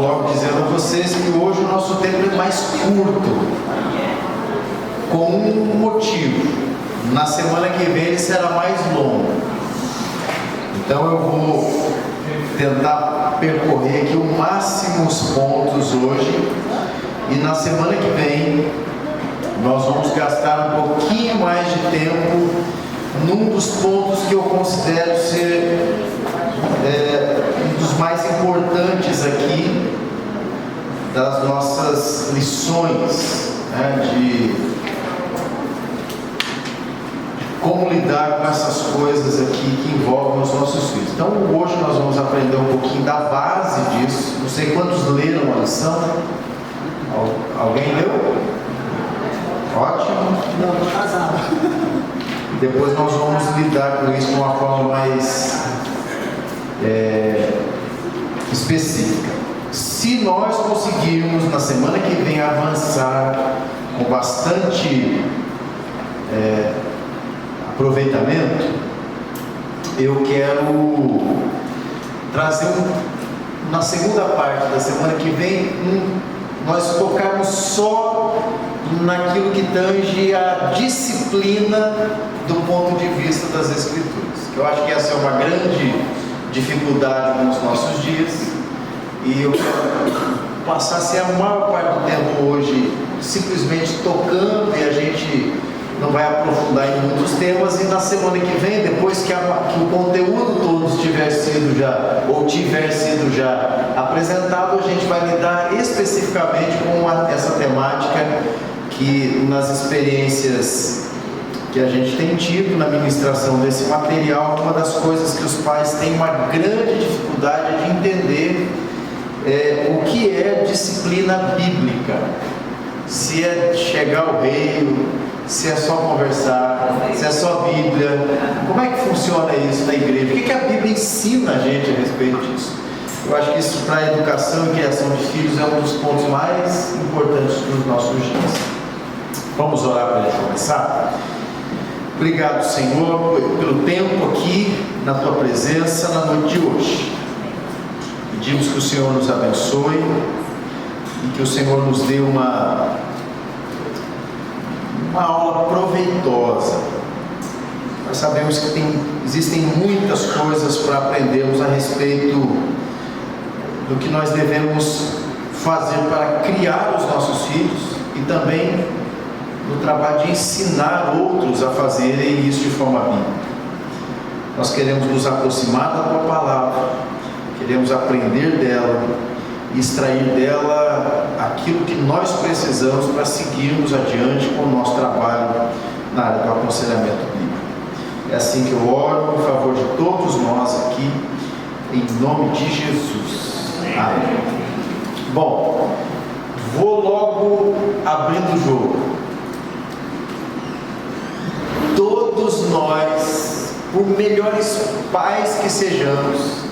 logo dizendo a vocês que hoje o nosso tempo é mais curto, com um motivo. Na semana que vem ele será mais longo. Então eu vou tentar percorrer aqui o máximo os pontos hoje, e na semana que vem nós vamos gastar um pouquinho mais de tempo num dos pontos que eu considero ser um dos mais importantes aqui das nossas lições, né, de como lidar com essas coisas aqui que envolvem os nossos filhos. Então hoje nós vamos aprender um pouquinho da base disso. Não sei quantos leram a lição. Alguém leu? Ótimo. Não, estou casado. Depois nós vamos lidar com isso de uma forma mais específica. Se nós conseguirmos na semana que vem avançar com bastante aproveitamento, eu quero trazer na segunda parte da semana que vem nós focarmos só naquilo que tange a disciplina do ponto de vista das Escrituras, que eu acho que essa é uma grande dificuldade nos nossos dias, e eu quero passar a maior parte do tempo hoje simplesmente tocando, e a gente não vai aprofundar em muitos temas, e na semana que vem, depois que o conteúdo todo tiver sido já apresentado, a gente vai lidar especificamente com essa temática que nas experiências que a gente tem tido na ministração desse material, uma das coisas que os pais têm uma grande dificuldade é de entender o que é disciplina bíblica. Se é chegar ao reino, se é só conversar, se é só Bíblia, como é que funciona isso na igreja? O que a Bíblia ensina a gente a respeito disso? Eu acho que isso para a educação e criação de filhos é um dos pontos mais importantes dos nossos dias. Vamos orar para a gente começar? Obrigado, Senhor, pelo tempo aqui na Tua presença na noite de hoje. Pedimos que o Senhor nos abençoe e que o Senhor nos dê uma aula proveitosa. Nós sabemos que existem muitas coisas para aprendermos a respeito do que nós devemos fazer para criar os nossos filhos e também no trabalho de ensinar outros a fazerem isso de forma bíblica. Nós queremos nos aproximar da Tua palavra, queremos aprender dela e extrair dela aquilo que nós precisamos para seguirmos adiante com o nosso trabalho na área do aconselhamento bíblico. É assim que eu oro em favor de todos nós aqui, em nome de Jesus. Amém. Bom, vou logo abrindo o jogo. Todos nós, por melhores pais que sejamos,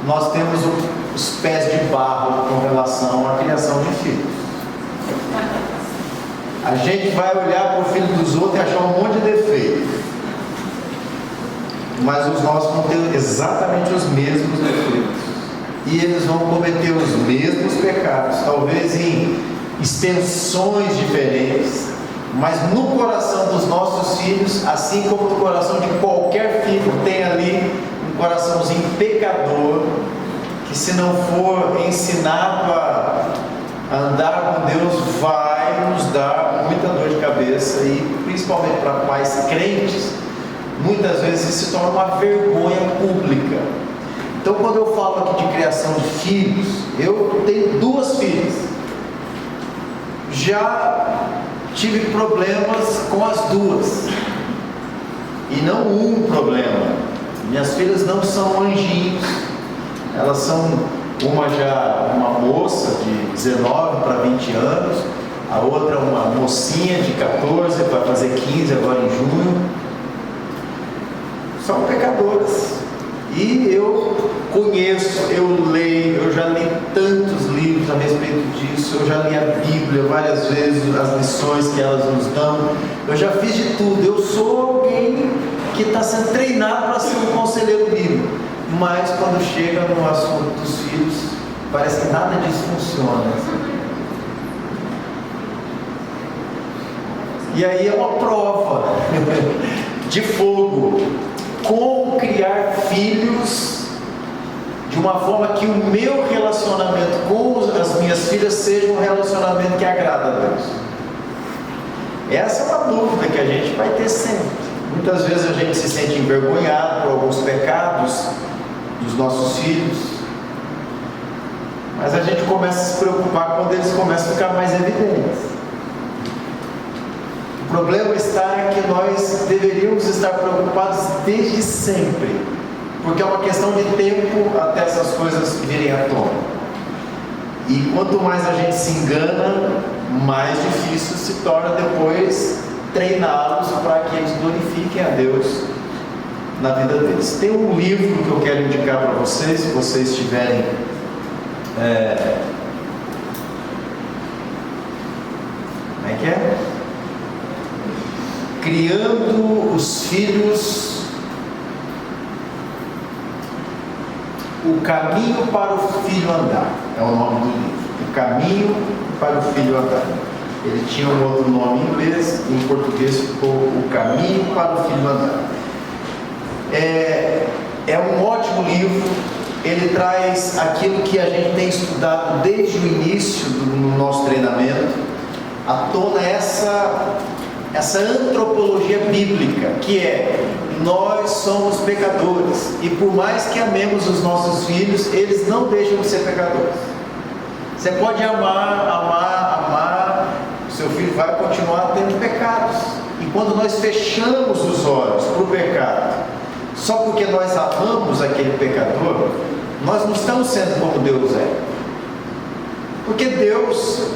nós temos os pés de barro com relação à criação de filhos. A gente vai olhar para o filho dos outros e achar um monte de defeito, mas os nossos vão ter exatamente os mesmos defeitos, e eles vão cometer os mesmos pecados, talvez em extensões diferentes, mas no coração dos nossos filhos, assim como no coração de qualquer filho, tem ali um coraçãozinho pecador, que se não for ensinado a andar com Deus, vai nos dar muita dor de cabeça, e principalmente para pais crentes, muitas vezes isso se torna uma vergonha pública. Então, quando eu falo aqui de criação de filhos, eu tenho 2 filhas, já tive problemas com as 2, e não um problema. Minhas filhas não são anjinhos, elas são uma moça de 19 para 20 anos, a outra uma mocinha de 14, vai fazer 15 agora em junho. São pecadoras, e eu conheço, eu leio, eu já li tantos livros a respeito disso, eu já li a Bíblia várias vezes, as lições que elas nos dão, eu já fiz de tudo. Eu sou alguém que está sendo treinado para ser um conselheiro bíblico, mas quando chega no assunto dos filhos, parece que nada disso funciona. E aí é uma prova de fogo. Como criar filhos de uma forma que o meu relacionamento com as minhas filhas seja um relacionamento que agrada a Deus. Essa é uma dúvida que a gente vai ter sempre. Muitas vezes a gente se sente envergonhado por alguns pecados dos nossos filhos, mas a gente começa a se preocupar quando eles começam a ficar mais evidentes. O problema está que nós deveríamos estar preocupados desde sempre, porque é uma questão de tempo até essas coisas virem à tona. E quanto mais a gente se engana, mais difícil se torna depois treiná-los para que eles glorifiquem a Deus na vida deles. Tem um livro que eu quero indicar para vocês, se vocês tiverem como é que é? Criando os Filhos, o caminho para o filho andar, é o nome do livro. O caminho para o filho andar. Ele tinha um outro nome em inglês, em português ficou O Caminho para o Filho Andar. É um ótimo livro. Ele traz aquilo que a gente tem estudado desde o início do nosso treinamento, à tona essa antropologia bíblica, que é: nós somos pecadores, e por mais que amemos os nossos filhos, eles não deixam de ser pecadores. Você pode amar, seu filho vai continuar tendo pecados. E quando nós fechamos os olhos para o pecado, só porque nós amamos aquele pecador, nós não estamos sendo como Deus é. Porque Deus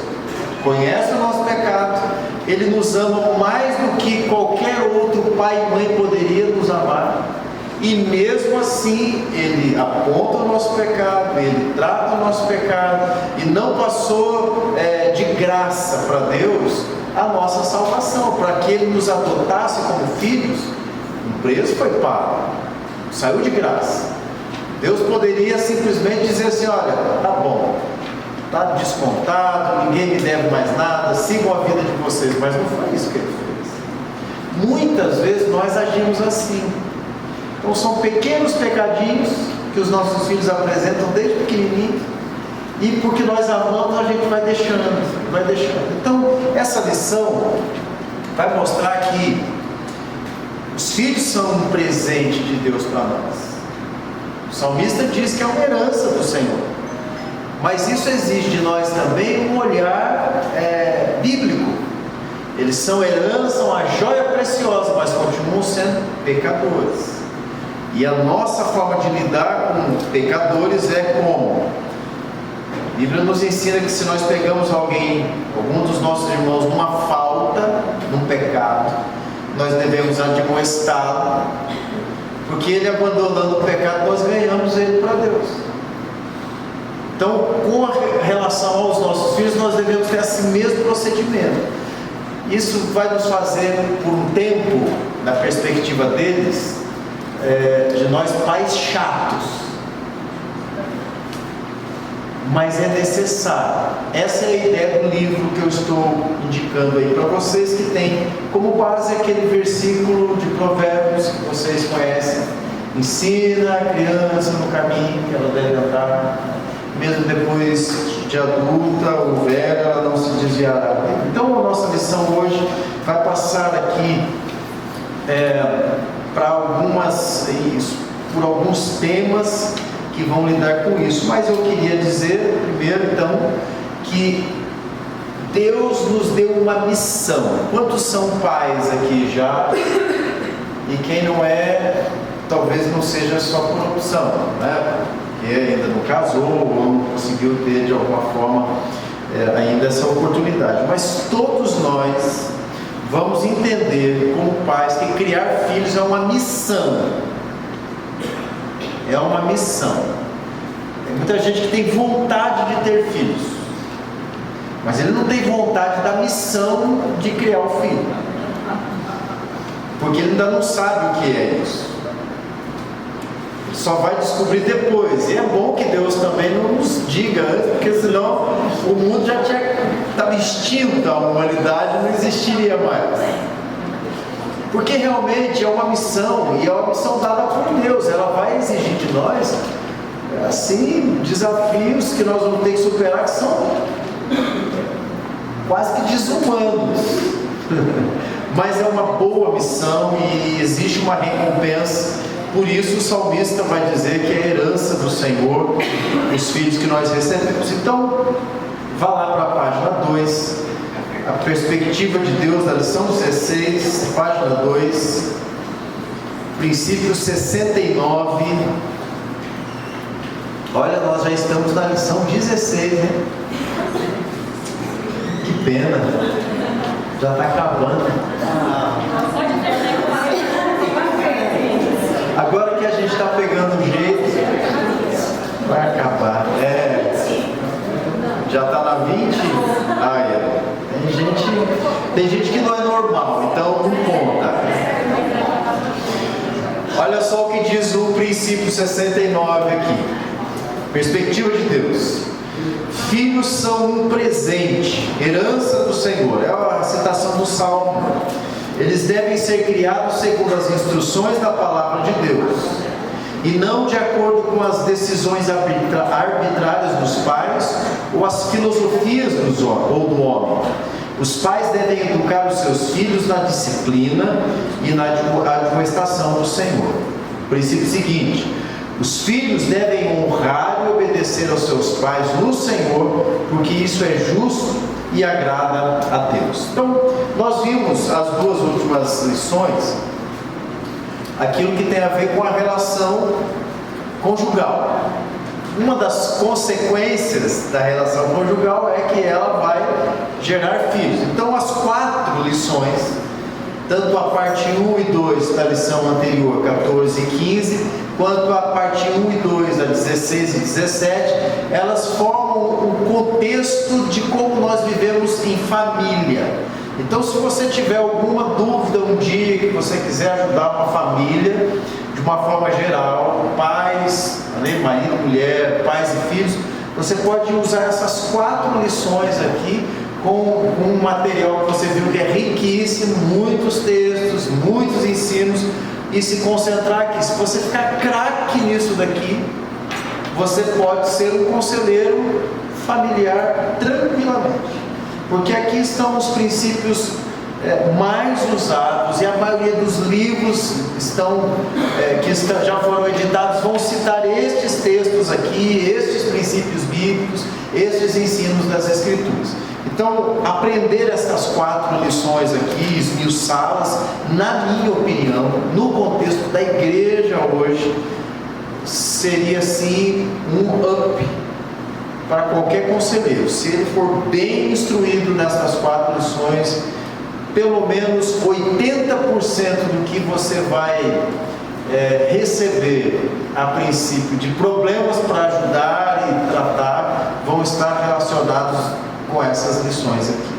conhece o nosso pecado, Ele nos ama mais do que qualquer outro pai e mãe poderia nos amar. E mesmo assim, Ele aponta o nosso pecado, Ele trata o nosso pecado, e não passou de graça para Deus a nossa salvação, para que Ele nos adotasse como filhos. O preço foi pago, saiu de graça. Deus poderia simplesmente dizer assim: olha, tá bom, está descontado, ninguém me deve mais nada, sigam a vida de vocês. Mas não foi isso que Ele fez. Muitas vezes nós agimos assim. Então são pequenos pecadinhos que os nossos filhos apresentam desde pequenininhos, e porque nós amamos, a gente vai deixando. Então essa lição vai mostrar que os filhos são um presente de Deus para nós. O salmista diz que é uma herança do Senhor, mas isso exige de nós também um olhar bíblico. Eles são herança, uma joia preciosa, mas continuam sendo pecadores. E a nossa forma de lidar com pecadores é como? A Bíblia nos ensina que se nós pegamos algum dos nossos irmãos numa falta, num pecado, nós devemos admoestá-lo, porque ele abandonando o pecado, nós ganhamos ele para Deus. Então, com relação aos nossos filhos, nós devemos ter esse mesmo procedimento. Isso vai nos fazer, por um tempo, na perspectiva deles, de nós pais chatos, mas é necessário. Essa é a ideia do livro que eu estou indicando aí para vocês, que tem como base aquele versículo de Provérbios que vocês conhecem: ensina a criança no caminho que ela deve andar, mesmo depois de adulta ou velha, ela não se desviará. Então a nossa lição hoje vai passar aqui por alguns temas que vão lidar com isso. Mas eu queria dizer primeiro então que Deus nos deu uma missão. Quantos são pais aqui já? E quem não é, talvez não seja só por opção, né? Porque ainda não casou ou não conseguiu ter de alguma forma ainda essa oportunidade. Mas todos nós vamos entender como pais que criar filhos é uma missão. É uma missão. Tem muita gente que tem vontade de ter filhos, mas ele não tem vontade da missão de criar o filho, porque ele ainda não sabe o que é isso. Ele só vai descobrir depois. E é bom que Deus também não nos diga antes, porque senão o mundo já estava extinto, a humanidade não existiria mais. Porque realmente é uma missão, e é uma missão dada por Deus. Ela vai exigir de nós, assim, desafios que nós vamos ter que superar, que são quase que desumanos. Mas é uma boa missão e existe uma recompensa. Por isso o salmista vai dizer que é a herança do Senhor, os filhos que nós recebemos. Então, vá lá para a página 2, a perspectiva de Deus da lição 16, página 2, princípio 69. Olha, nós já estamos na lição 16, né? Que pena, já está acabando. Agora que a gente está pegando o jeito, vai acabar. Já está na 20? Tem gente que não é normal, então não conta. Olha só o que diz o princípio 69 aqui. Perspectiva de Deus. Filhos são um presente, herança do Senhor. É a citação do Salmo. Eles devem ser criados segundo as instruções da palavra de Deus, e não de acordo com as decisões arbitrárias dos pais ou as filosofias do homem. Os pais devem educar os seus filhos na disciplina e na admoestação do Senhor. O princípio seguinte: os filhos devem honrar e obedecer aos seus pais no Senhor, porque isso é justo e agrada a Deus. Então, nós vimos as duas últimas lições aquilo que tem a ver com a relação conjugal. Uma das consequências da relação conjugal é que ela vai gerar filhos. Então, as 4 lições, tanto a parte 1 e 2 da lição anterior, 14 e 15, quanto a parte 1 e 2, a 16 e 17, elas formam o contexto de como nós vivemos em família. Então, se você tiver alguma dúvida um dia que você quiser ajudar uma família, de uma forma geral, pais, marido, mulher, pais e filhos, você pode usar essas 4 lições aqui com um material que você viu que é riquíssimo, muitos textos, muitos ensinos, e se concentrar aqui. Se você ficar craque nisso daqui, você pode ser um conselheiro familiar tranquilamente, porque aqui estão os princípios mais usados, e a maioria dos livros já foram editados vão citar estes textos aqui, estes princípios bíblicos, estes ensinos das Escrituras. Então, aprender essas 4 lições aqui, esmiuçá-las, na minha opinião, no contexto da igreja hoje, seria assim um up para qualquer conselheiro. Se ele for bem instruído nessas 4 lições, pelo menos 80% do que você vai receber a princípio de problemas para ajudar e tratar vão estar relacionados com essas lições aqui.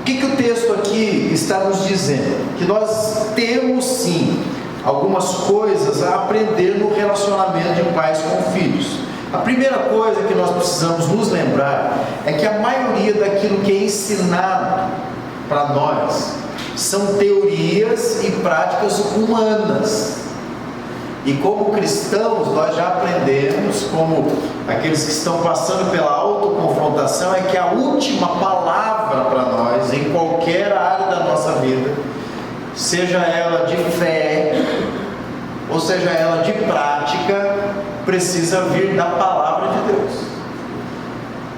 O que o texto aqui está nos dizendo? Que nós temos sim algumas coisas a aprender no relacionamento de pais com filhos. A primeira coisa que nós precisamos nos lembrar é que a maioria daquilo que é ensinado para nós são teorias e práticas humanas. E como cristãos, nós já aprendemos, como aqueles que estão passando pela autoconfrontação, é que a última palavra para nós, em qualquer área da nossa vida, seja ela de fé, ou seja ela de prática, precisa vir da palavra de Deus.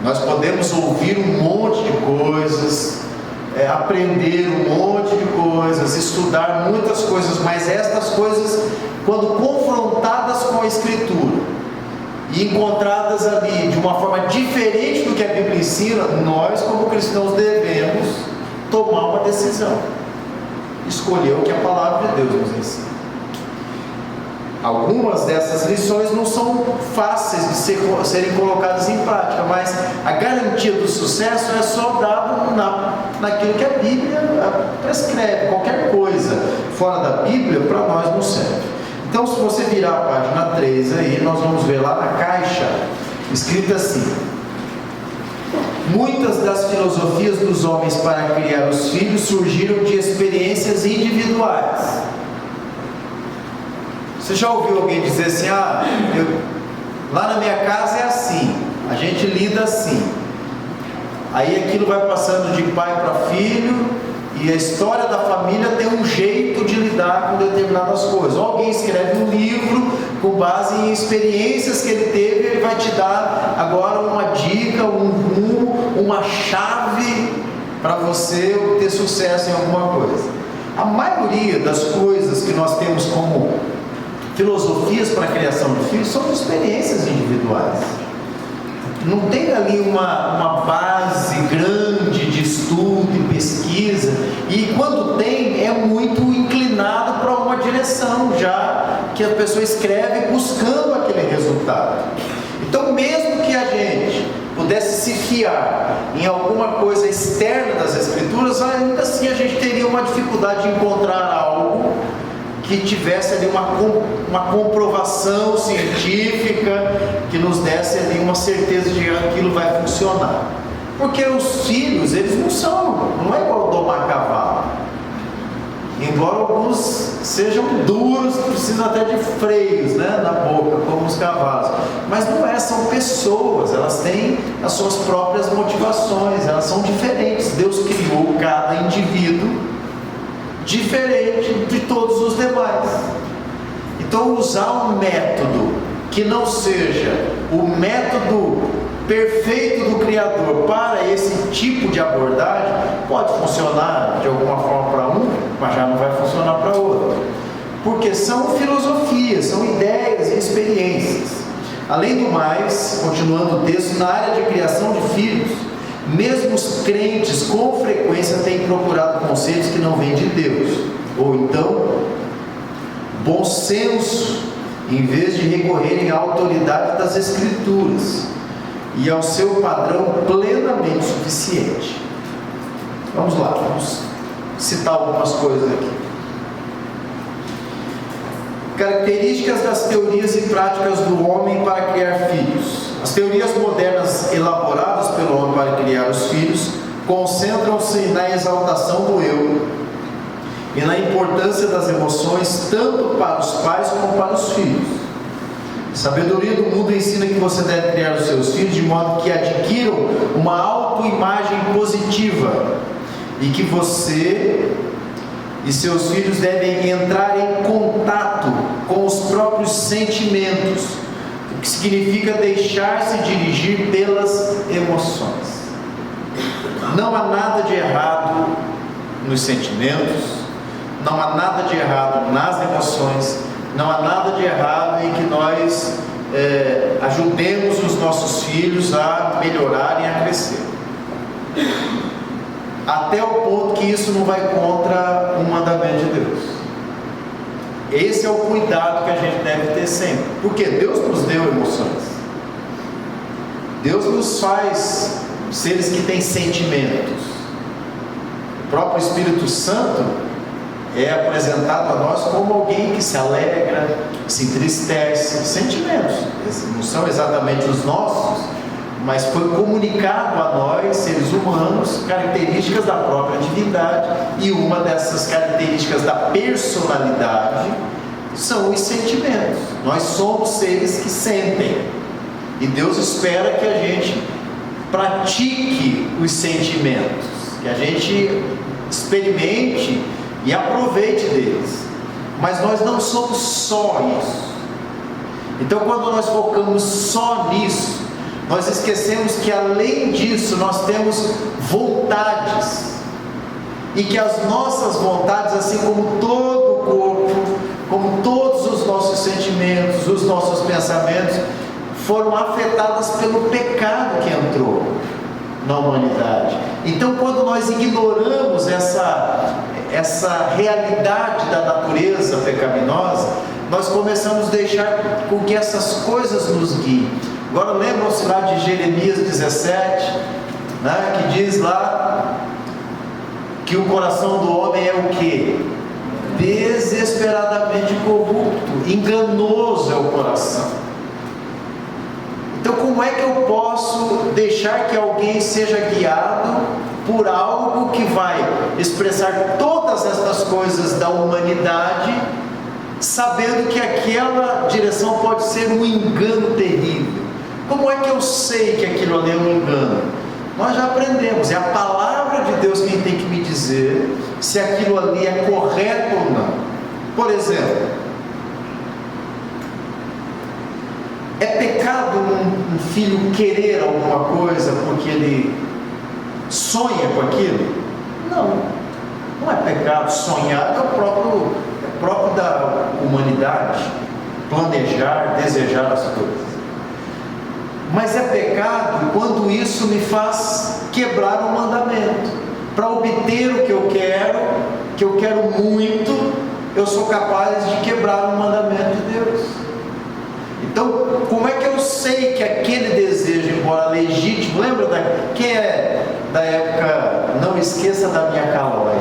Nós podemos ouvir um monte de coisas, aprender um monte de coisas, estudar muitas coisas, mas estas coisas, quando confrontadas com a Escritura e encontradas ali de uma forma diferente do que a Bíblia ensina, nós como cristãos devemos tomar uma decisão, escolher o que a palavra de Deus nos ensina. Algumas dessas lições não são fáceis de serem colocadas em prática, mas a garantia do sucesso é só dado naquilo que a Bíblia prescreve. Qualquer coisa fora da Bíblia para nós não serve. Então, se você virar a página 3 aí, nós vamos ver lá na caixa, escrito assim: muitas das filosofias dos homens para criar os filhos surgiram de experiências individuais. Você já ouviu alguém dizer assim: lá na minha casa é assim, a gente lida assim. Aí aquilo vai passando de pai para filho, e a história da família tem um jeito de lidar com determinadas coisas. Ou alguém escreve um livro com base em experiências que ele teve, ele vai te dar agora uma dica, um rumo, uma chave para você ter sucesso em alguma coisa. A maioria das coisas que nós temos como filosofias para a criação de filhos são experiências individuais. Não tem ali uma base grande de estudo e pesquisa, e quando tem, é muito inclinado para uma direção, já que a pessoa escreve buscando aquele resultado. Então, mesmo que a gente pudesse se fiar em alguma coisa externa das Escrituras, ainda assim a gente teria uma dificuldade de encontrar algo que tivesse ali uma comprovação científica que nos desse ali uma certeza de que aquilo vai funcionar. Porque os filhos, eles não é igual domar cavalo. Embora alguns sejam duros, que precisam até de freios, né, na boca, como os cavalos. Mas não é, são pessoas, elas têm as suas próprias motivações, elas são diferentes. Deus criou cada indivíduo diferente de todos os demais. Então, usar um método que não seja o método perfeito do Criador para esse tipo de abordagem pode funcionar de alguma forma para um, mas já não vai funcionar para outro, porque são filosofias, são ideias e experiências. Além do mais, continuando o texto, na área de criação de filhos, mesmo os crentes com frequência têm procurado conselhos que não vêm de Deus, ou então bom senso, em vez de recorrerem à autoridade das Escrituras e ao seu padrão plenamente suficiente. Vamos lá, vamos citar algumas coisas aqui. Características das teorias e práticas do homem para criar filhos. As teorias modernas elaboradas pelo homem para criar os filhos concentram-se na exaltação do eu e na importância das emoções tanto para os pais como para os filhos. A sabedoria do mundo ensina que você deve criar os seus filhos de modo que adquiram uma autoimagem positiva e que você e seus filhos devem entrar em contato com os próprios sentimentos, o que significa deixar-se dirigir pelas emoções. Não há nada de errado nos sentimentos, não há nada de errado nas emoções, não há nada de errado em que nós ajudemos os nossos filhos a melhorarem, a crescer, até o ponto que isso não vai contra o mandamento de Deus. Esse é o cuidado que a gente deve ter sempre, porque Deus nos deu emoções, Deus nos faz seres que têm sentimentos. O próprio Espírito Santo é apresentado a nós como alguém que se alegra, que se entristece. Sentimentos, esses não são exatamente os nossos, mas foi comunicado a nós, seres humanos, características da própria divindade, e uma dessas características da personalidade são os sentimentos. Nós somos seres que sentem, e Deus espera que a gente pratique os sentimentos, que a gente experimente e aproveite deles, mas nós não somos só isso. Então, quando nós focamos só nisso, nós esquecemos que além disso nós temos vontades, e que as nossas vontades, assim como todo o corpo, como todos os nossos sentimentos, os nossos pensamentos, foram afetadas pelo pecado que entrou na humanidade. Então, quando nós ignoramos essa realidade da natureza pecaminosa, nós começamos a deixar com que essas coisas nos guiem. Agora lembram-se lá de Jeremias 17, né, que diz lá que o coração do homem é o quê? desesperadamente corrupto, enganoso é o coração. Então, como é que eu posso deixar que alguém seja guiado por algo que vai expressar todas estas coisas da humanidade, sabendo que aquela direção pode ser um engano terrível? Como é que eu sei que aquilo ali é um engano? Nós já aprendemos, é a palavra de Deus quem tem que me dizer se aquilo ali é correto ou não. Por exemplo, é pecado um filho querer alguma coisa porque ele sonha com aquilo? Não, não é pecado sonhar, é próprio da humanidade, planejar, desejar as coisas. Mas é pecado quando isso me faz quebrar o mandamento. Para obter o que eu quero muito, eu sou capaz de quebrar o mandamento de Deus. Então, como é que eu sei que aquele desejo, embora legítimo, lembra quem é da época Não Esqueça da Minha Calói?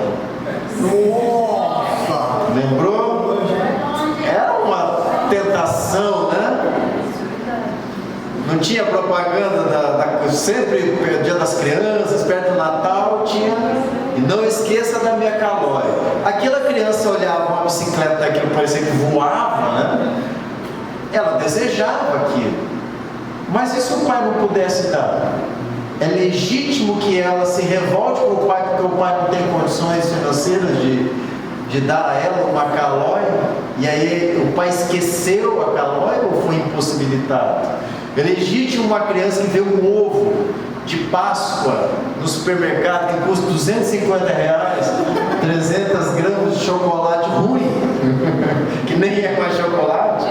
Nossa! Lembrou? Era uma tentação, né? Não tinha propaganda sempre Dia das Crianças, perto do Natal, tinha. E não esqueça da Minha Calói. Aquela criança olhava uma bicicleta daquilo, parecia que voava, né? Ela desejava aquilo. Mas e se o pai não pudesse dar? É legítimo que ela se revolte com o pai, porque o pai não tem condições financeiras de dar a ela uma calói, e aí o pai esqueceu a calói ou foi impossibilitado? É legítimo uma criança que vê um ovo de Páscoa no supermercado que custa R$250, 300 gramas de chocolate ruim, que nem é mais chocolate,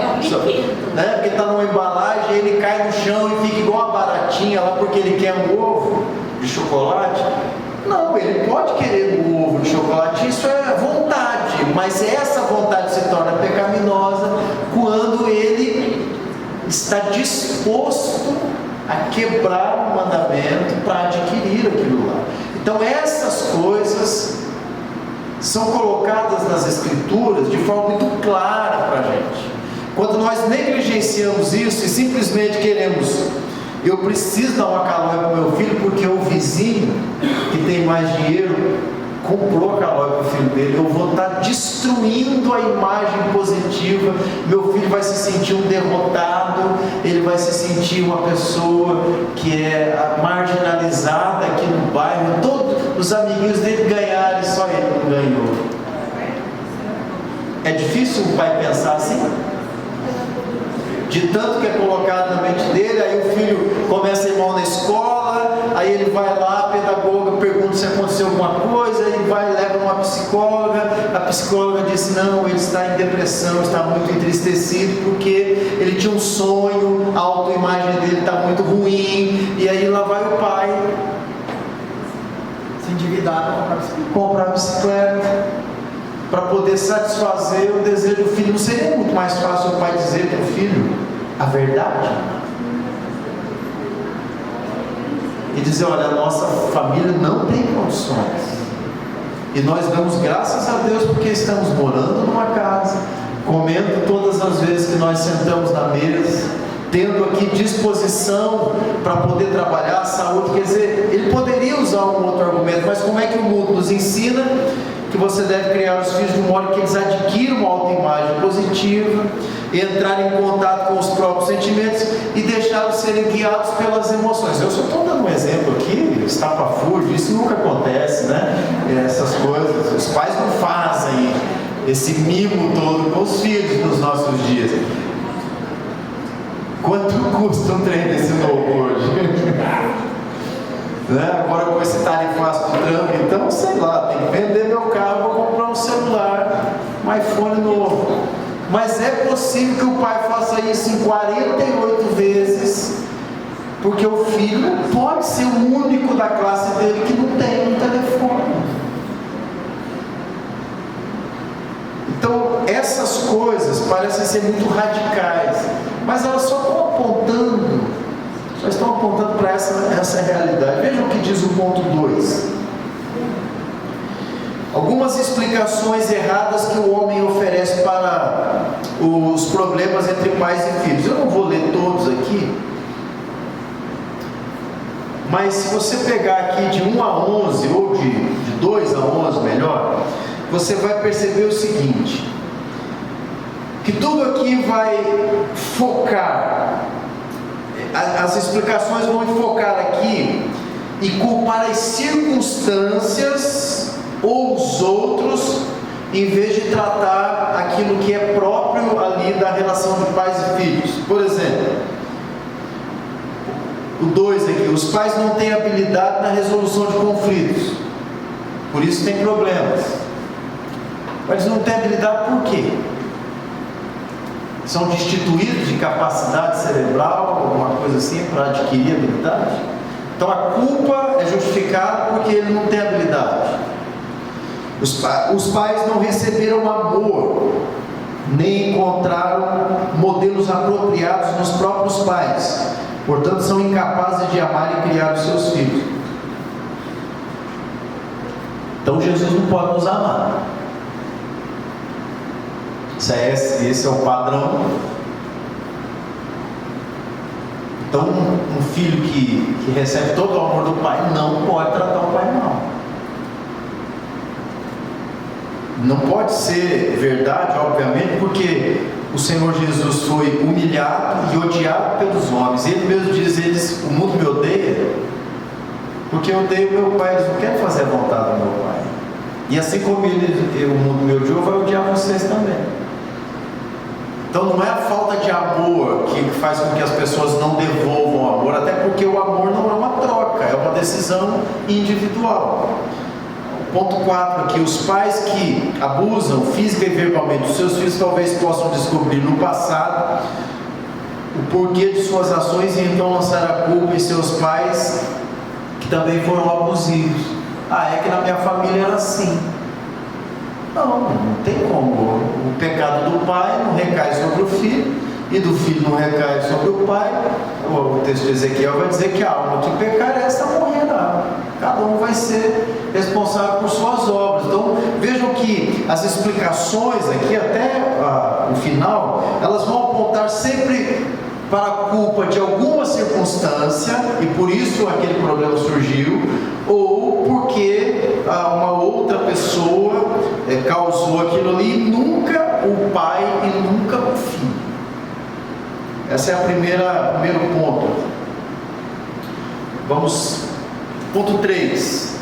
né? Porque está numa embalagem, ele cai no chão e fica igual a baratinha lá porque ele quer um ovo de chocolate. Não, ele pode querer um ovo de chocolate, isso é vontade, mas essa vontade se torna pecaminosa quando ele está disposto a quebrar o mandamento para adquirir aquilo lá. Então essas coisas são colocadas nas Escrituras de forma muito clara para a gente. Quando nós negligenciamos isso e simplesmente queremos, eu preciso dar uma calói para o meu filho porque o vizinho que tem mais dinheiro comprou a calói para o filho dele, eu vou estar destruindo a imagem positiva. Meu filho vai se sentir um derrotado, ele vai se sentir uma pessoa que é marginalizada aqui no bairro, todos os amiguinhos dele ganharam e só ele não ganhou. É difícil o pai pensar assim? De tanto que é colocado na mente dele, aí o filho começa a ir mal na escola, aí ele vai lá, a pedagoga pergunta se aconteceu alguma coisa, ele vai e leva uma psicóloga, a psicóloga diz não, ele está em depressão, está muito entristecido, porque ele tinha um sonho, a autoimagem dele está muito ruim, e aí lá vai o pai, se endividar, comprar a bicicleta, para poder satisfazer o desejo do filho. Não seria muito mais fácil o pai dizer para o filho a verdade? E dizer, olha, a nossa família não tem condições. E nós damos graças a Deus porque estamos morando numa casa, comendo todas as vezes que nós sentamos na mesa, tendo aqui disposição para poder trabalhar a saúde. Quer dizer, ele poderia usar um outro argumento, mas como é que o mundo nos ensina que você deve criar os filhos de um modo que eles adquiram uma autoimagem positiva, entrar em contato com os próprios sentimentos e deixá-los serem guiados pelas emoções. Eu só estou dando um exemplo aqui, estapafúrdio, isso nunca acontece, né? Essas coisas, os pais não fazem esse mimo todo com os filhos nos nossos dias. Quanto custa um trem desse novo hoje? Né? Agora com esse tarifaço de trampo, então sei lá, tem que vender meu carro, vou comprar um celular, um iPhone novo. Mas é possível que o pai faça isso em 48 vezes, porque o filho não pode ser o único da classe dele que não tem um telefone. Então essas coisas parecem ser muito radicais, mas elas só estão apontando para essa realidade. Veja o que diz o ponto 2. Algumas explicações erradas que o homem oferece para os problemas entre pais e filhos. Eu não vou ler todos aqui, mas se você pegar aqui de 1 a 11, ou de 2 a 11 melhor, você vai perceber o seguinte, que tudo aqui vai focar, as explicações vão focar aqui e culpar as circunstâncias ou os outros, em vez de tratar aquilo que é próprio ali da relação de pais e filhos. Por exemplo, o 2 aqui, os pais não têm habilidade na resolução de conflitos, por isso tem problemas. Mas não têm habilidade por quê? São destituídos de capacidade cerebral, alguma coisa assim, para adquirir habilidade? Então a culpa é justificada porque ele não tem habilidade. Os pais não receberam amor, nem encontraram modelos apropriados nos próprios pais, portanto são incapazes de amar e criar os seus filhos. Então Jesus não pode nos amar. Esse é o padrão. Então um filho que recebe todo o amor do pai não pode tratar o pai mal. Não pode ser verdade, obviamente, porque o Senhor Jesus foi humilhado e odiado pelos homens. Ele mesmo diz, o mundo me odeia porque eu odeio meu pai, eles não querem fazer a vontade do meu pai. E assim como o mundo me odiou, vai odiar vocês também. Então não é a falta de amor que faz com que as pessoas não devolvam o amor, até porque o amor não é uma troca, é uma decisão individual. Ponto 4 aqui, os pais que abusam física e verbalmente dos seus filhos talvez possam descobrir no passado o porquê de suas ações e então lançar a culpa em seus pais que também foram abusivos. É que na minha família era assim. Não tem como. O pecado do pai não recai sobre o filho, e do filho não recai sobre o pai. O texto de Ezequiel vai dizer que a alma que pecar, esta morrerá. Cada um vai ser responsável por suas obras. Então vejam que as explicações aqui até o final, elas vão apontar sempre para a culpa de alguma circunstância, e por isso aquele problema surgiu, ou porque uma outra pessoa causou aquilo ali, e nunca o pai e nunca o filho. Esse é o primeiro ponto. Vamos, ponto 3.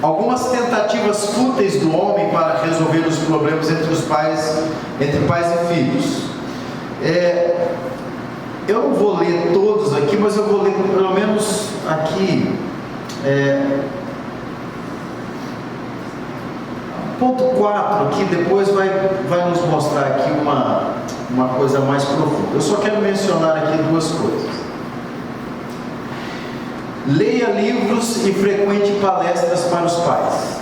Algumas tentativas fúteis do homem para resolver os problemas entre pais e filhos. Eu não vou ler todos aqui, mas eu vou ler pelo menos aqui. Ponto 4 aqui, depois vai nos mostrar aqui uma coisa mais profunda. Eu só quero mencionar aqui 2 coisas. Leia livros e frequente palestras para os pais.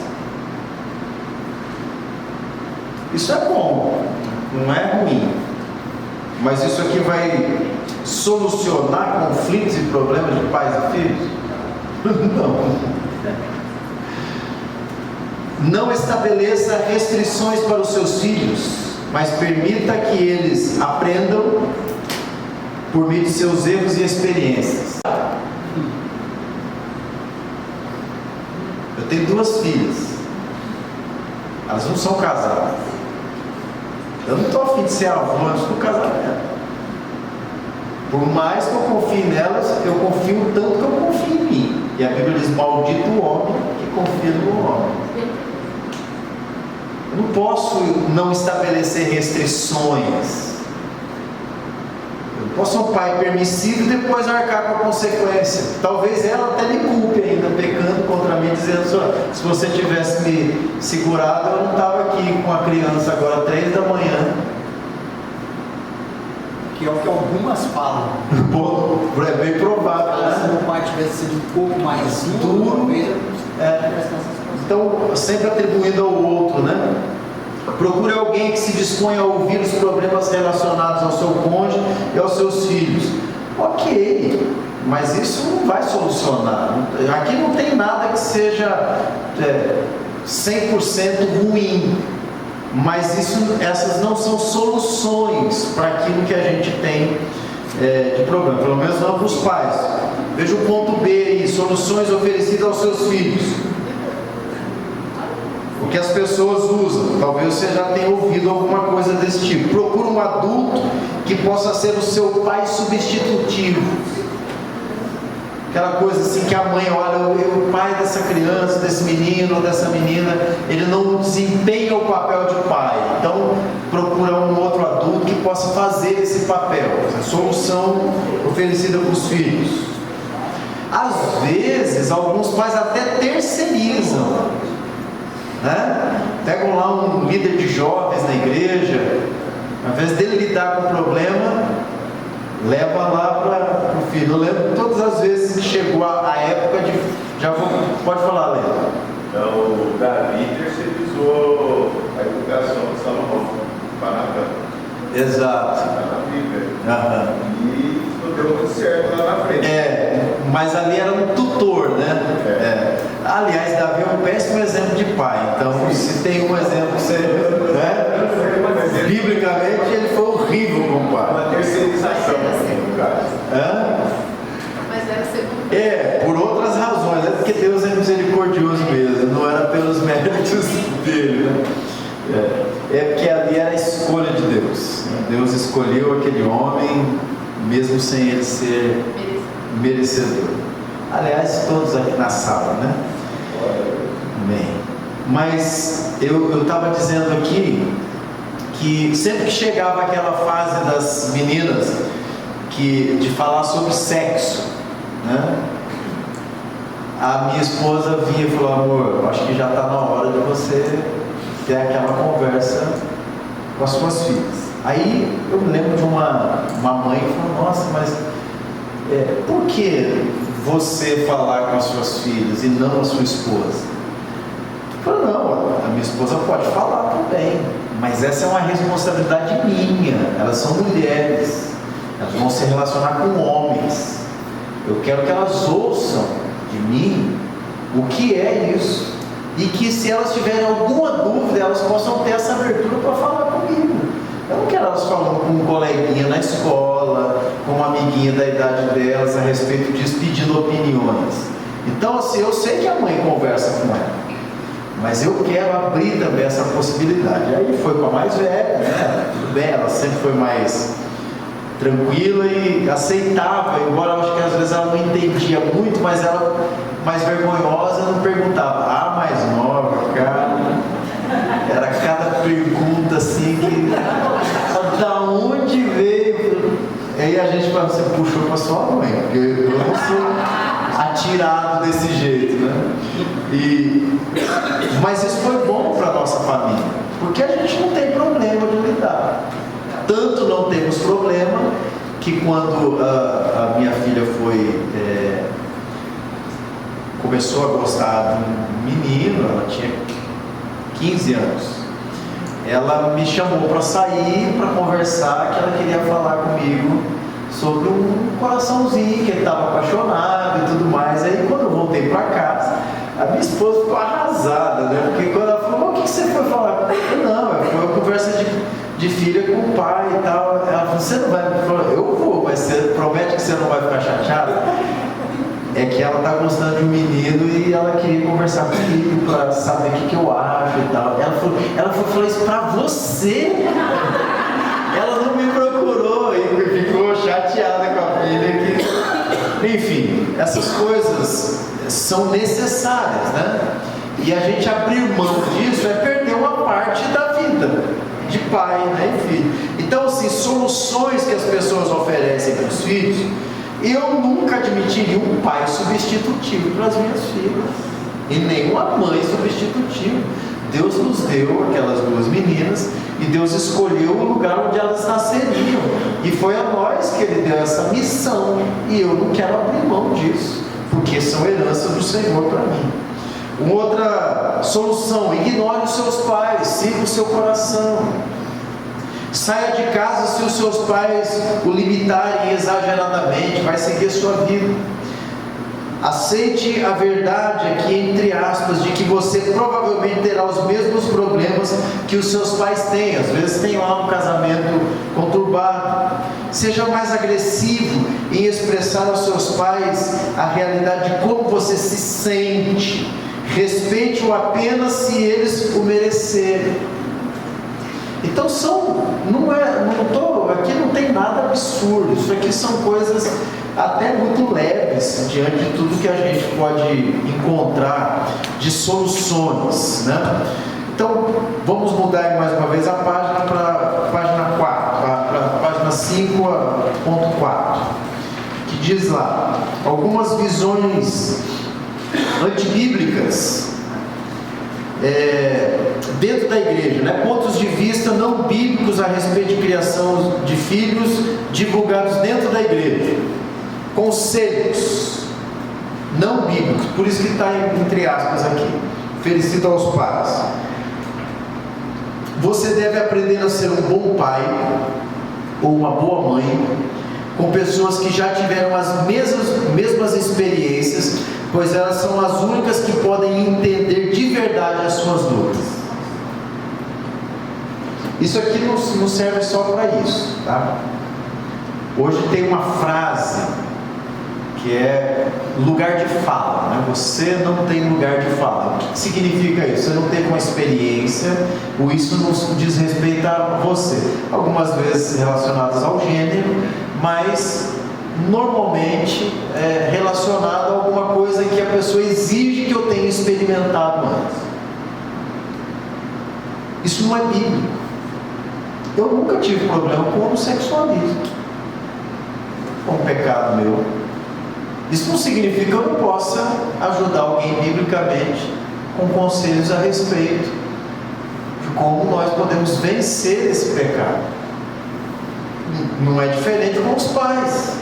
Isso é bom, não é ruim. Mas isso aqui vai solucionar conflitos e problemas de pais e filhos? Não estabeleça restrições para os seus filhos, mas permita que eles aprendam por meio de seus erros e experiências. Eu tenho 2 filhas, elas não são casadas. Eu não estou a fim de ser avô antes do casamento. Por mais que eu confie nelas, eu confio tanto que eu confio em mim. E a Bíblia diz: maldito o homem que confia no homem. Eu não posso não estabelecer restrições. Eu não posso ser um pai permissivo e depois arcar com a consequência. Talvez ela até me culpe ainda, pecando contra mim, dizendo: se você tivesse me segurado, eu não estava aqui com a criança agora 3 da manhã. Que é o que algumas falam. É bem provável, né? Se o pai tivesse sido um pouco mais duro, talvez então, sempre atribuindo ao outro, né? Procure alguém que se disponha a ouvir os problemas relacionados ao seu cônjuge e aos seus filhos. Ok, mas isso não vai solucionar. Aqui não tem nada que seja 100% ruim, mas essas não são soluções para aquilo que a gente tem de problema, pelo menos não para os pais. Veja o ponto B aí: soluções oferecidas aos seus filhos. O que as pessoas usam, talvez você já tenha ouvido alguma coisa desse tipo. Procura um adulto que possa ser o seu pai substitutivo. Aquela coisa assim que a mãe olha, o pai dessa criança, desse menino ou dessa menina, ele não desempenha o papel de pai. Então procura um outro adulto que possa fazer esse papel. A solução oferecida para os filhos. Às vezes, alguns pais até terceirizam, né? Pegam lá um líder de jovens na igreja, ao invés dele lidar com o problema, leva lá para o filho. Eu lembro todas as vezes que chegou a época de... Pode falar, Léo. Então, o Davi terceirizou a educação de Salomão para Natan. Exato. Está na Bíblia. Aham. E não deu muito certo lá na frente. Mas ali era um tutor, né? Aliás, Davi é um péssimo exemplo de pai. Então, se tem um exemplo, biblicamente, ele foi horrível como pai. Uma terceirização, no caso. Mas era segundo. Por outras razões. É porque Deus é misericordioso mesmo. Não era pelos méritos dele, né? Porque ali era a escolha de Deus. Deus escolheu aquele homem, mesmo sem ele ser merecedor. Aliás, todos aqui na sala, né? Amém. Mas eu estava dizendo aqui que sempre que chegava aquela fase das meninas de falar sobre sexo, né? A minha esposa vinha e falou: amor, acho que já está na hora de você ter aquela conversa com as suas filhas. Aí eu me lembro de uma mãe que falou: nossa, mas por que você falar com as suas filhas e não a sua esposa? Eu falei: não, a minha esposa pode falar também, mas essa é uma responsabilidade minha. Elas são mulheres, elas vão se relacionar com homens. Eu quero que elas ouçam de mim o que é isso, e que se elas tiverem alguma dúvida, elas possam ter essa abertura para falar comigo. Eu não quero elas falando com um coleguinha na escola, com uma amiguinha da idade delas a respeito disso, pedindo opiniões. Então, assim, eu sei que a mãe conversa com ela, mas eu quero abrir também essa possibilidade. Aí foi com a mais velha, né? Tudo bem, ela sempre foi mais tranquila e aceitava, embora eu acho que às vezes ela não entendia muito, mas ela, mais vergonhosa, não perguntava. A mais nova, cara, era cada pergunta assim que da onde veio? Aí a gente fala: você puxou para sua mãe, porque eu não sou atirado desse jeito, né? Mas isso foi bom para a nossa família, porque a gente não tem problema de lidar. Tanto não temos problema que quando a minha filha começou a gostar de um menino, ela tinha 15 anos, ela me chamou para sair, para conversar, que ela queria falar comigo sobre um coraçãozinho, que ele estava apaixonado e tudo mais. Aí quando eu voltei para casa, a minha esposa ficou arrasada, né? Porque quando ela falou: o que você foi falar? Eu falei: não, foi uma conversa de filha com o pai e tal. Ela falou: você não vai? Eu vou, mas você promete que você não vai ficar chateada? É que ela está gostando de um menino e ela queria conversar comigo para saber o que eu acho e tal. Ela falou isso para você? Ela não me procurou e ficou chateada com a filha. Enfim, essas coisas são necessárias, né? E a gente abrir mão disso é perder uma parte da vida de pai, né, e filho. Então, assim, soluções que as pessoas oferecem para os filhos, eu nunca admitiria um pai substitutivo para as minhas filhas, e nem uma mãe substitutiva. Deus nos deu aquelas duas meninas e Deus escolheu o lugar onde elas nasceriam, e foi a nós que Ele deu essa missão, e eu não quero abrir mão disso, porque são herança do Senhor para mim. Uma outra solução: ignore os seus pais, siga o seu coração. Saia de casa se os seus pais o limitarem exageradamente, vai seguir a sua vida. Aceite a verdade aqui, entre aspas, de que você provavelmente terá os mesmos problemas que os seus pais têm. Às vezes tem lá um casamento conturbado. Seja mais agressivo em expressar aos seus pais a realidade de como você se sente. Respeite-o apenas se eles o merecerem. Então aqui não tem nada absurdo. Isso aqui são coisas até muito leves diante de tudo que a gente pode encontrar de soluções, né? Então vamos mudar mais uma vez a página para a página 4, para a página 5.4, que diz lá algumas visões antibíblicas dentro da igreja, né? Pontos de vista não bíblicos a respeito de criação de filhos divulgados dentro da igreja. Conselhos não bíblicos, por isso que está entre aspas aqui. Felicito aos pais. Você deve aprender a ser um bom pai ou uma boa mãe com pessoas que já tiveram as mesmas experiências, pois elas são as únicas que podem entender de verdade as suas dores. Isso aqui não serve só para isso, tá? Hoje tem uma frase que é lugar de fala, né? Você não tem lugar de fala. O que significa isso? Você não teve uma experiência, ou isso não diz respeito a você. Algumas vezes relacionadas ao gênero, mas normalmente relacionado a alguma coisa que a pessoa exige que eu tenha experimentado antes. Isso não é bíblico. Eu nunca tive problema com homossexualismo. É um pecado meu. Isso não significa que eu não possa ajudar alguém biblicamente com conselhos a respeito de como nós podemos vencer esse pecado. Não é diferente com os pais.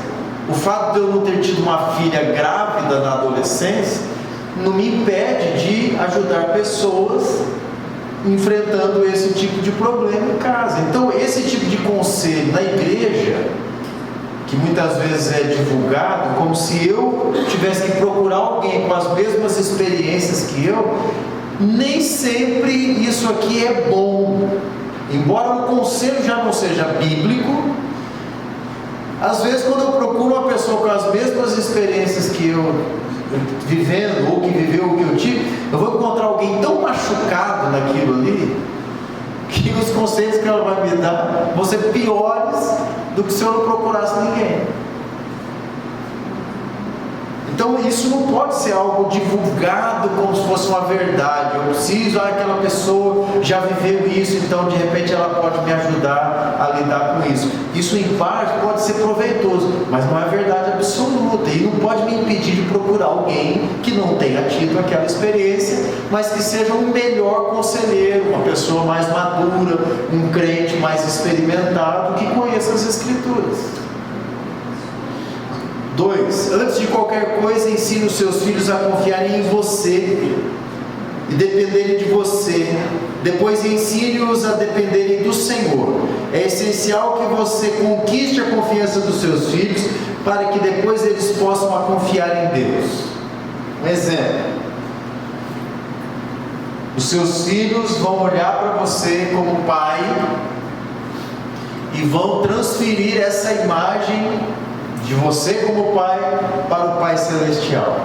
O fato de eu não ter tido uma filha grávida na adolescência não me impede de ajudar pessoas enfrentando esse tipo de problema em casa. Então, esse tipo de conselho na igreja, que muitas vezes é divulgado como se eu tivesse que procurar alguém com as mesmas experiências que eu, nem sempre isso aqui é bom. Embora o conselho já não seja bíblico, às vezes quando eu procuro uma pessoa com as mesmas experiências que eu vivendo, ou que viveu o que eu tive, eu vou encontrar alguém tão machucado naquilo ali, que os conselhos que ela vai me dar vão ser piores do que se eu não procurasse ninguém. Então isso não pode ser algo divulgado como se fosse uma verdade. Eu preciso, aquela pessoa já viveu isso, então de repente ela pode me ajudar a lidar com isso. Isso em parte pode ser proveitoso, mas não é verdade absoluta, e não pode me impedir de procurar alguém que não tenha tido aquela experiência, mas que seja um melhor conselheiro, uma pessoa mais madura, um crente mais experimentado, que conheça as Escrituras. 2. Antes de qualquer coisa, ensine os seus filhos a confiarem em você e dependerem de você. Depois ensine-os a dependerem do Senhor. É essencial que você conquiste a confiança dos seus filhos para que depois eles possam confiar em Deus. Um exemplo: os seus filhos vão olhar para você como pai e vão transferir essa imagem de você como pai para o Pai Celestial.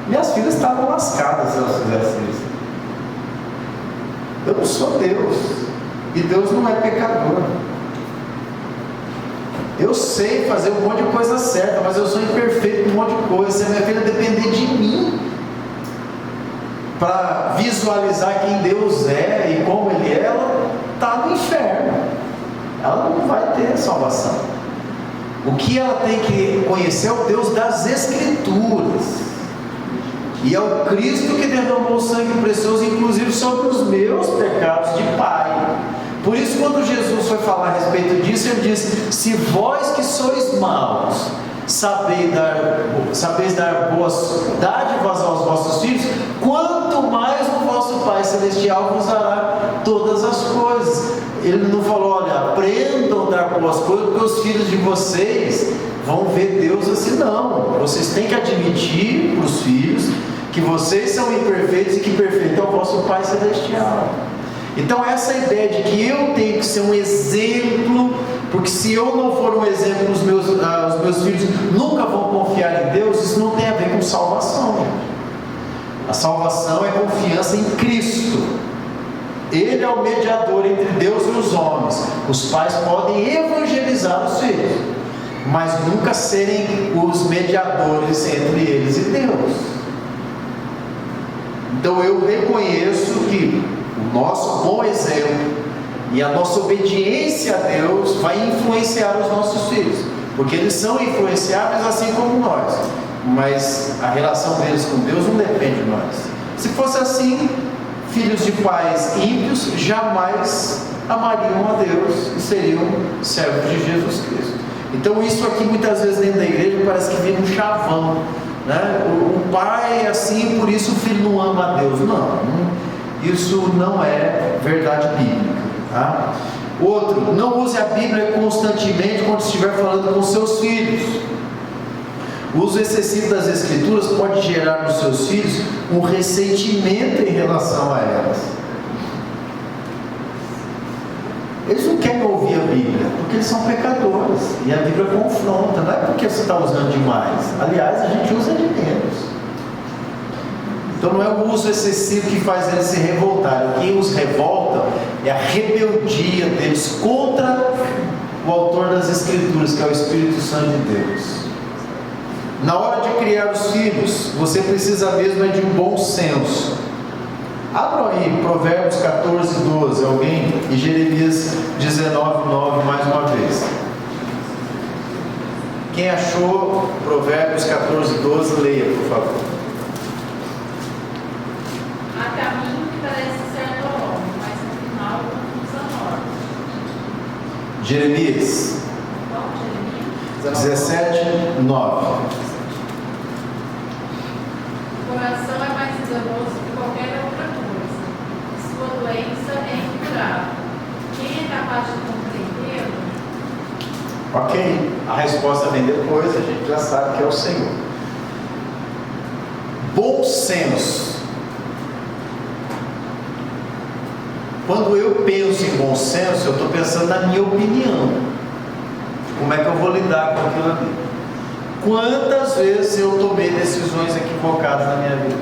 Minhas filhas estavam lascadas se elas fizessem isso. Eu não sou Deus, e Deus não é pecador. Eu sei fazer um monte de coisa certa, mas eu sou imperfeito em um monte de coisa. Se a minha filha depender de mim para visualizar quem Deus é e como Ele é, ela está no inferno. Ela não vai ter salvação. O que ela tem que conhecer é o Deus das Escrituras, e é o Cristo que derramou o sangue precioso, inclusive sobre os meus pecados de pai. Por isso, quando Jesus foi falar a respeito disso, ele disse: se vós que sois maus sabeis dar boas dádivas aos vossos filhos, quanto mais o vosso Pai Celestial vos dará todas as coisas. Ele não falou, olha, aprendam a dar boas coisas, porque os filhos de vocês vão ver Deus assim, não. Vocês têm que admitir para os filhos que vocês são imperfeitos e que perfeito é o vosso Pai Celestial. Então essa ideia de que eu tenho que ser um exemplo, porque se eu não for um exemplo, os meus filhos nunca vão confiar em Deus, isso não tem a ver com salvação. A salvação é confiança em Cristo. Ele é o mediador entre Deus e os homens. Os pais podem evangelizar os filhos, mas nunca serem os mediadores entre eles e Deus. Então eu reconheço que o nosso bom exemplo e a nossa obediência a Deus vai influenciar os nossos filhos, porque eles são influenciáveis assim como nós, mas a relação deles com Deus não depende de nós. Se fosse assim, filhos de pais ímpios jamais amariam a Deus e seriam servos de Jesus Cristo. Então isso aqui muitas vezes dentro da igreja parece que vem um chavão, né? O pai é assim, por isso o filho não ama a Deus. Não, isso não é verdade bíblica, tá? Outro, não use a Bíblia constantemente quando estiver falando com seus filhos. O uso excessivo das Escrituras pode gerar nos seus filhos um ressentimento em relação a elas. Eles não querem ouvir a Bíblia, porque eles são pecadores, e a Bíblia confronta, não é porque você está usando demais, aliás, a gente usa de menos. Então não é o uso excessivo que faz eles se revoltarem. O que os revolta é a rebeldia deles contra o autor das Escrituras, que é o Espírito Santo de Deus. Na hora de criar os filhos, você precisa mesmo de um bom senso. Abram aí Provérbios 14, 12, alguém? E Jeremias 19, 9, mais uma vez. Quem achou Provérbios 14, 12, leia, por favor. Há caminho que parece certo ao homem, mas no final conduz à morte. Jeremias Qual Jeremias? 17, 9. O coração é mais enganoso que qualquer outra coisa. Sua doença é incurável. Quem é capaz de compreendê-lo? Ok, a resposta vem depois, a gente já sabe que é o Senhor. Bom senso. Quando eu penso em bom senso, eu estou pensando na minha opinião. Como é que eu vou lidar com aquilo ali? Quantas vezes eu tomei decisões equivocadas na minha vida,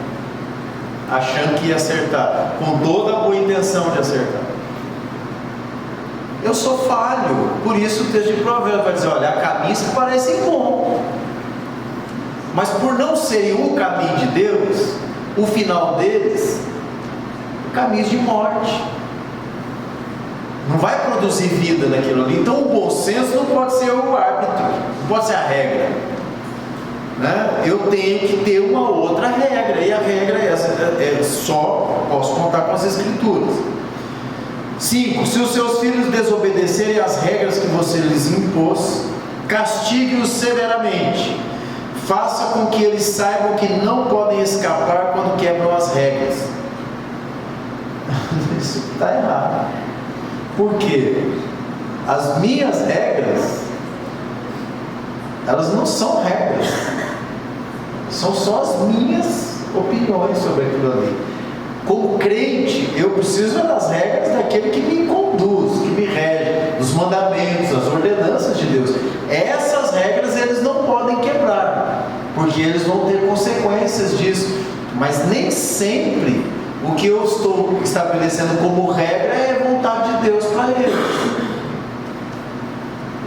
achando que ia acertar, com toda a boa intenção de acertar. Eu sou falho, por isso o texto de Provérbios vai dizer, olha, há caminhos que parecem bons, mas por não serem o caminho de Deus, o final deles, caminhos de morte. Não vai produzir vida naquilo ali. Então o bom senso não pode ser o árbitro, não pode ser a regra, né? Eu tenho que ter uma outra regra, e a regra é essa, só posso contar com as Escrituras. 5. Se os seus filhos desobedecerem às regras que você lhes impôs, castigue-os severamente. Faça com que eles saibam que não podem escapar quando quebram as regras. Isso está errado. Por quê? As minhas regras, elas não são regras, são só as minhas opiniões sobre aquilo ali. Como crente, eu preciso das regras daquele que me conduz, que me rege, dos mandamentos, das ordenanças de Deus. Essas regras eles não podem quebrar, porque eles vão ter consequências disso. Mas nem sempre o que eu estou estabelecendo como regra é vontade de Deus para eles.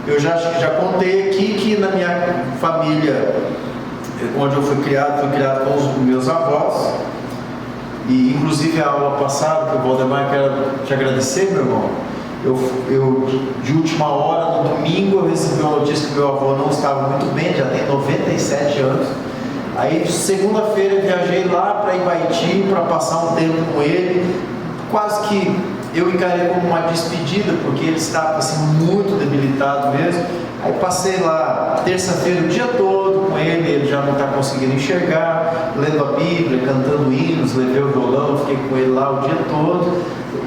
Eu já contei aqui que na minha família, onde eu fui criado com os meus avós. E inclusive a aula passada, que o Valdemar, quero te agradecer, meu irmão. Eu de última hora, no domingo, eu recebi uma notícia que meu avô não estava muito bem, já tem 97 anos. Aí segunda-feira eu viajei lá para Ibaiti para passar um tempo com ele. Quase que eu encarei como uma despedida, porque ele estava assim, muito debilitado mesmo. Aí passei lá terça-feira o dia todo com ele já não está conseguindo enxergar, lendo a Bíblia, cantando hinos, levei o violão, fiquei com ele lá o dia todo.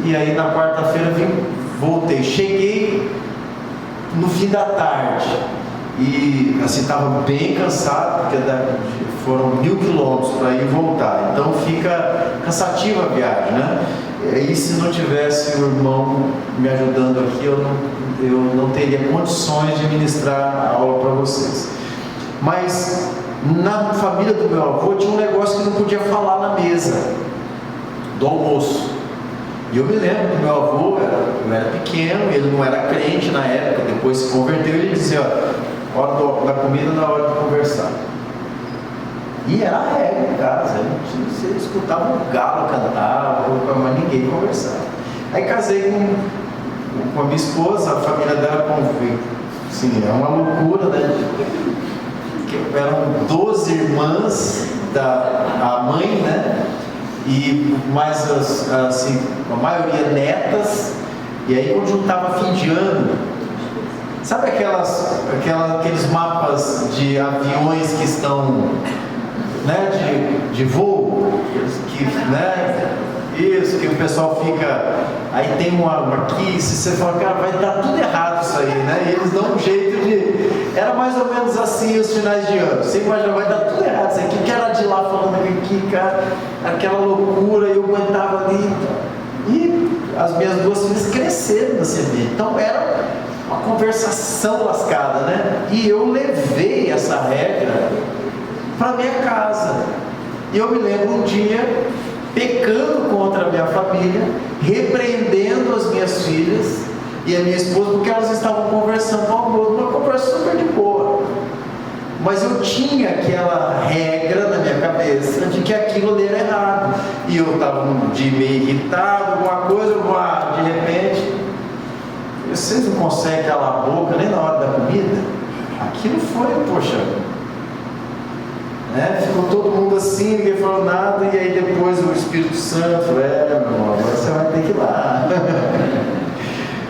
E aí na quarta-feira voltei. Cheguei no fim da tarde e assim estava bem cansado, porque foram 1.000 quilômetros para ir e voltar, então fica cansativa a viagem, né? E se não tivesse o irmão me ajudando aqui, eu não teria condições de ministrar a aula para vocês. Mas na família do meu avô tinha um negócio que não podia falar na mesa do almoço. E eu me lembro que meu avô, eu era pequeno, ele não era crente na época, depois se converteu, ele dizia: hora da comida na hora de conversar. E era a regra em casa, você escutava um galo cantar, mas ninguém conversava. Aí casei com a minha esposa, a família dela convive. Sim, é uma loucura, né? Eram 12 irmãs, a mãe, né? E mais assim, a maioria netas. E aí quando juntava fim de ano, sabe aqueles mapas de aviões que estão, né, de voo, que, né, isso, que o pessoal fica, aí tem uma aqui, se você falar, cara, vai dar tudo errado isso aí, né, e eles dão um jeito era mais ou menos assim os finais de ano, você imagina, vai dar tudo errado isso aqui, que era de lá falando aqui, cara, aquela loucura, eu aguentava ali, e as minhas duas filhas cresceram na CB, então era uma conversação lascada, né, e eu levei essa regra para minha casa. E eu me lembro um dia pecando contra a minha família, repreendendo as minhas filhas e a minha esposa, porque elas estavam conversando ao modo, uma conversa super de boa. Mas eu tinha aquela regra na minha cabeça de que aquilo ali era errado. E eu estava um dia meio irritado, alguma coisa, de repente, vocês não conseguem calar a boca nem na hora da comida? Aquilo foi, poxa, ficou todo mundo assim, ninguém falou nada, e aí depois o Espírito Santo falou: meu irmão, agora você vai ter que ir lá.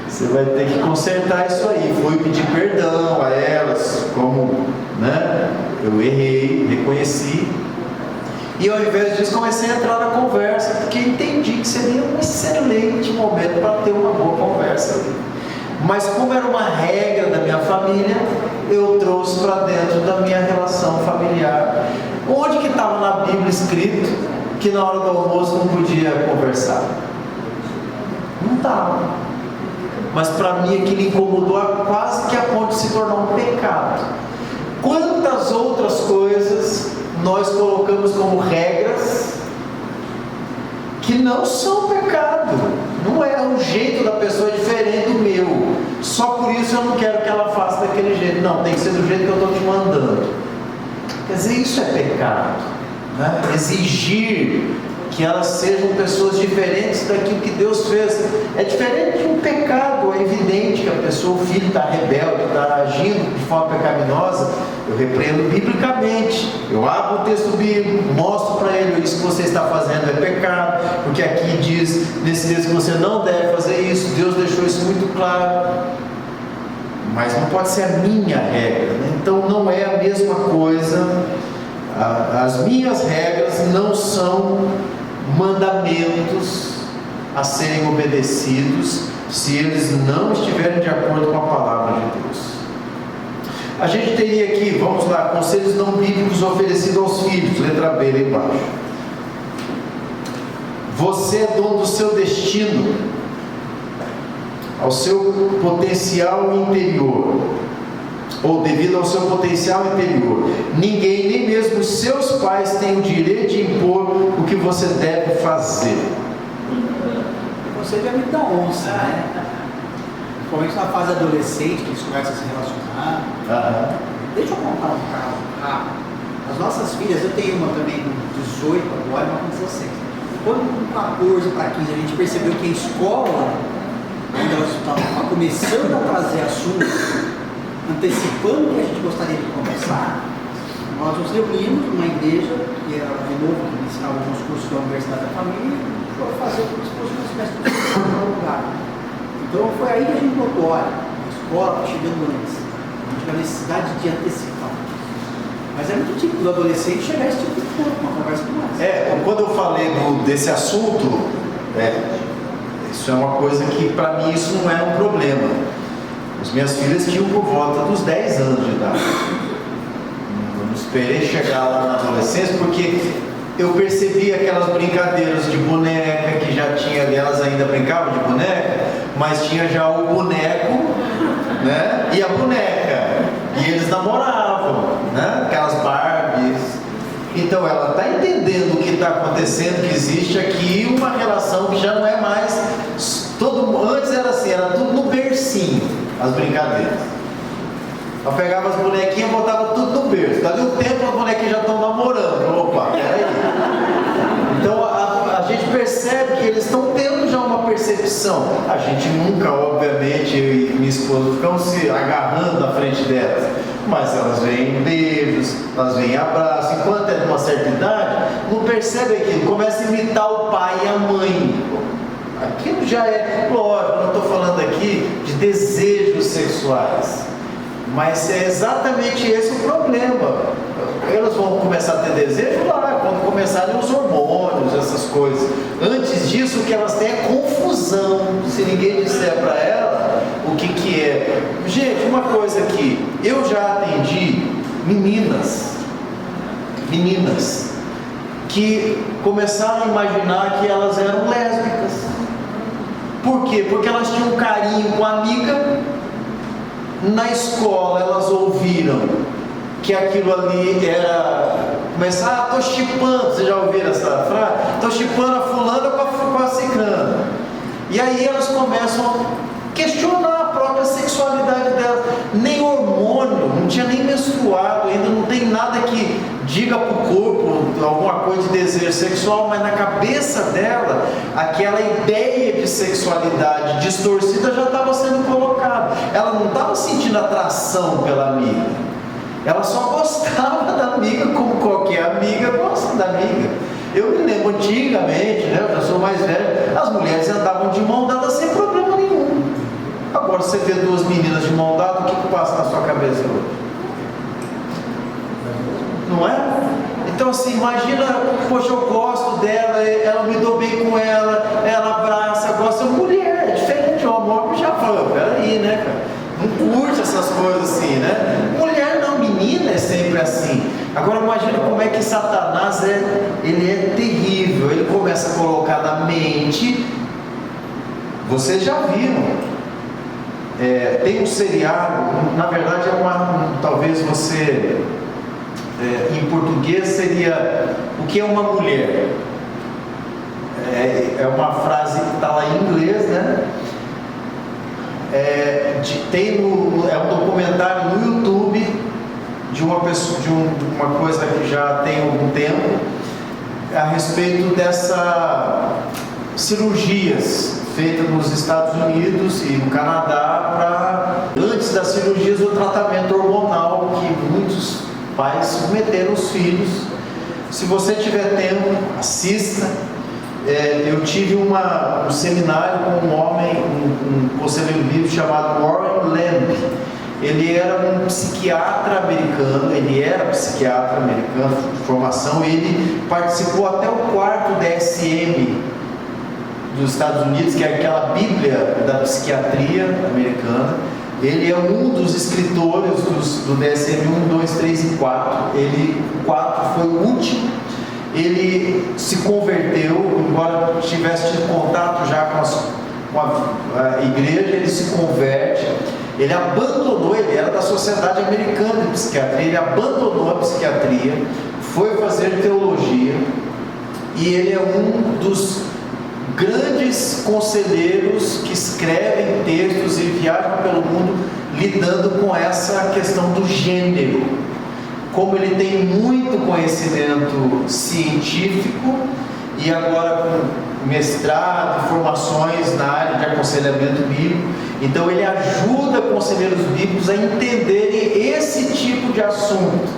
Você vai ter que consertar isso aí. Fui pedir perdão a elas, como, né, eu errei, reconheci. E ao invés disso comecei a entrar na conversa, porque entendi que seria um excelente momento para ter uma boa conversa ali. Mas como era uma regra da minha família, eu trouxe para dentro da minha relação familiar. Onde que estava na Bíblia escrito que na hora do almoço não podia conversar? Não estava. Mas para mim aquilo incomodou quase que a ponto de se tornar um pecado. Quantas outras coisas nós colocamos como regras que não são pecado? Não é, o jeito da pessoa é diferente do meu, só por isso eu não quero que ela faça daquele jeito. Não, tem que ser do jeito que eu estou te mandando. Quer dizer, isso é pecado, né? Exigir que elas sejam pessoas diferentes daquilo que Deus fez é diferente de um pecado. É evidente que a pessoa, o filho está rebelde, está agindo de forma pecaminosa, eu repreendo biblicamente, eu abro o texto bíblico, mostro para ele: isso que você está fazendo é pecado, porque aqui diz nesse texto que você não deve fazer isso, Deus deixou isso muito claro. Mas não pode ser a minha regra, né? Então não é a mesma coisa. As minhas regras não são mandamentos a serem obedecidos se eles não estiverem de acordo com a palavra de Deus. A gente teria aqui, vamos lá, conselhos não bíblicos oferecidos aos filhos, letra B lá embaixo. Você é dono do seu destino, ao seu potencial interior, ou devido ao seu potencial interior. Ninguém, nem mesmo os seus pais, tem o direito de impor o que você deve fazer. Você já me dá onça, né? Principalmente na fase adolescente, que eles começam a se relacionar. Deixa eu contar um caso rápido. As nossas filhas, eu tenho uma também com 18 agora e uma com 16. Quando com 14 para 15 a gente percebeu que a escola, quando elas estavam começando a trazer assuntos, antecipando o que a gente gostaria de conversar, nós nos reunimos numa igreja, que era de novo, que iniciava alguns cursos da Universidade da Família, para fazer como se fosse uma espécie de discussão no lugar. Então foi aí que a gente notou: olha, a escola está chegando antes. A gente pela necessidade de antecipar. Mas é muito típico do adolescente chegar a esse tipo de coisa, uma conversa como essa. Quando eu falei desse assunto, isso é uma coisa que para mim isso não era um problema. As minhas filhas tinham por volta dos 10 anos de idade. Eu não esperei chegar lá na adolescência, porque eu percebi aquelas brincadeiras de boneca que já tinha, elas ainda brincavam de boneca, mas tinha já o boneco, né? E a boneca. E eles namoravam, né? Aquelas Barbies. Então ela está entendendo o que está acontecendo, que existe aqui uma relação que já não é mais. Antes era assim, era tudo no bercinho, as brincadeiras. Eu pegava as bonequinhas e botava tudo no berço. Dali um tempo as bonequinhas já estão namorando. Opa, peraí. Então a gente percebe que eles estão tendo já uma percepção. A gente nunca, obviamente, eu e minha esposa ficamos se agarrando na frente delas. Mas elas veem beijos, elas veem abraços. Enquanto é de uma certa idade, não percebe aquilo, começa a imitar o pai e a mãe. Aquilo já é, lógico, eu não estou falando aqui de desejos sexuais, mas é exatamente esse o problema. Elas vão começar a ter desejo lá, quando começarem os hormônios, essas coisas. Antes disso, o que elas têm é confusão. Se ninguém disser para ela o que é. Gente, uma coisa aqui, eu já atendi meninas que começaram a imaginar que elas eram lésbicas. Por quê? Porque elas tinham um carinho com a amiga. Na escola elas ouviram que aquilo ali era começar, tô chipando, vocês já ouviram essa frase? Tô chipando a fulana com a ciclana. E aí elas começam a questionar a própria sexualidade delas. Nem hormônio, não tinha nem menstruado, ainda não tem nada que diga para o corpo alguma coisa de desejo sexual, mas na cabeça dela, aquela ideia de sexualidade distorcida já estava sendo colocada. Ela não estava sentindo atração pela amiga, ela só gostava da amiga, como qualquer amiga gosta da amiga. Eu me lembro antigamente, né, eu já sou mais velho, as mulheres andavam de mão dada sem problema nenhum. Agora você vê duas meninas de mão dada, o que passa na sua cabeça hoje? Não é? Então assim, imagina, poxa, eu gosto dela, ela me dou bem com ela, ela abraça, gosta. Mulher, é diferente, o amor já falou, peraí, né, cara? Não curte essas coisas assim, né? Mulher não, menina é sempre assim. Agora imagina como é que Satanás ele é terrível. Ele começa a colocar na mente. Vocês já viram? Tem um seriado, na verdade talvez você, em português seria o que é uma mulher. É uma frase que está lá em inglês, né? É um documentário no YouTube de uma pessoa, uma coisa que já tem algum tempo, a respeito dessas cirurgias feitas nos Estados Unidos e no Canadá para, antes das cirurgias, o tratamento hormonal que muitos pais submeteram os filhos. Se você tiver tempo, assista. Eu tive um seminário com um homem, um conselheiro bíblico chamado Warren Lamb. Ele era um psiquiatra americano, de formação. Ele participou até o 4º DSM dos Estados Unidos, que é aquela bíblia da psiquiatria americana. Ele é um dos escritores do DSM 1, 2, 3 e 4. O 4 foi o último. Ele se converteu, embora tivesse tido contato já com a igreja, ele se converte. Ele abandonou, ele era da Sociedade Americana de Psiquiatria, ele abandonou a psiquiatria, foi fazer teologia, e ele é um dos grandes conselheiros que escrevem textos e viajam pelo mundo lidando com essa questão do gênero. Como ele tem muito conhecimento científico e agora com mestrado, formações na área de aconselhamento bíblico, então ele ajuda conselheiros bíblicos a entenderem esse tipo de assunto,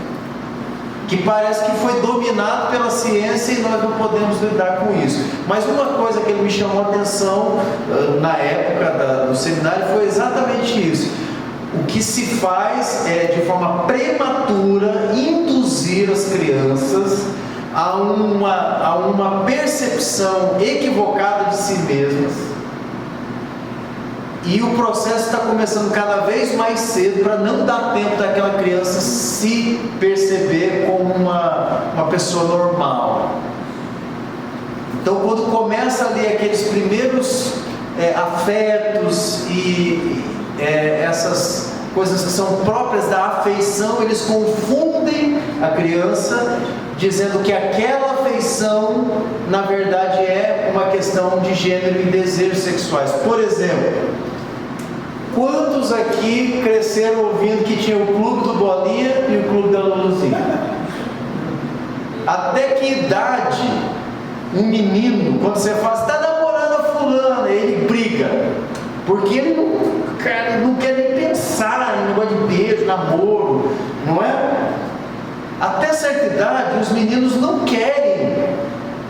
que parece que foi dominado pela ciência e nós não podemos lidar com isso. Mas uma coisa que ele me chamou a atenção na época do seminário foi exatamente isso. o que se faz é, de forma prematura, induzir as crianças a uma percepção equivocada de si mesmas. E o processo está começando cada vez mais cedo para não dar tempo daquela criança se perceber como uma pessoa normal. Então, quando começa ali aqueles primeiros afetos e essas coisas que são próprias da afeição, eles confundem a criança, dizendo que aquela afeição, na verdade, é uma questão de gênero e desejos sexuais. Por exemplo, quantos aqui cresceram ouvindo que tinha o clube do Bolinha e o clube da Luluzinha? Até que idade um menino, quando você fala, está namorando a fulana, ele briga, porque ele não quer nem pensar em negócio de beijo, namoro, não é? Até certa idade, os meninos não querem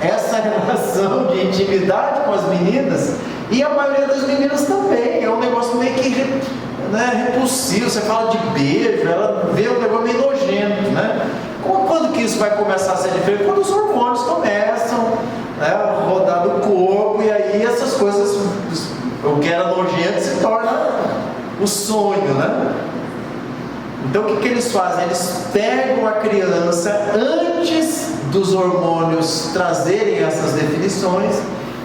essa relação de intimidade com as meninas, e a maioria das meninas também. É um negócio meio que repulsivo. Você fala de beijo, ela vê um negócio meio nojento, né? Quando que isso vai começar a ser diferente? Quando os hormônios começam a rodar no corpo, e aí essas coisas, o que era nojento se torna o sonho, né? Então o que eles fazem? Eles pegam a criança antes dos hormônios trazerem essas definições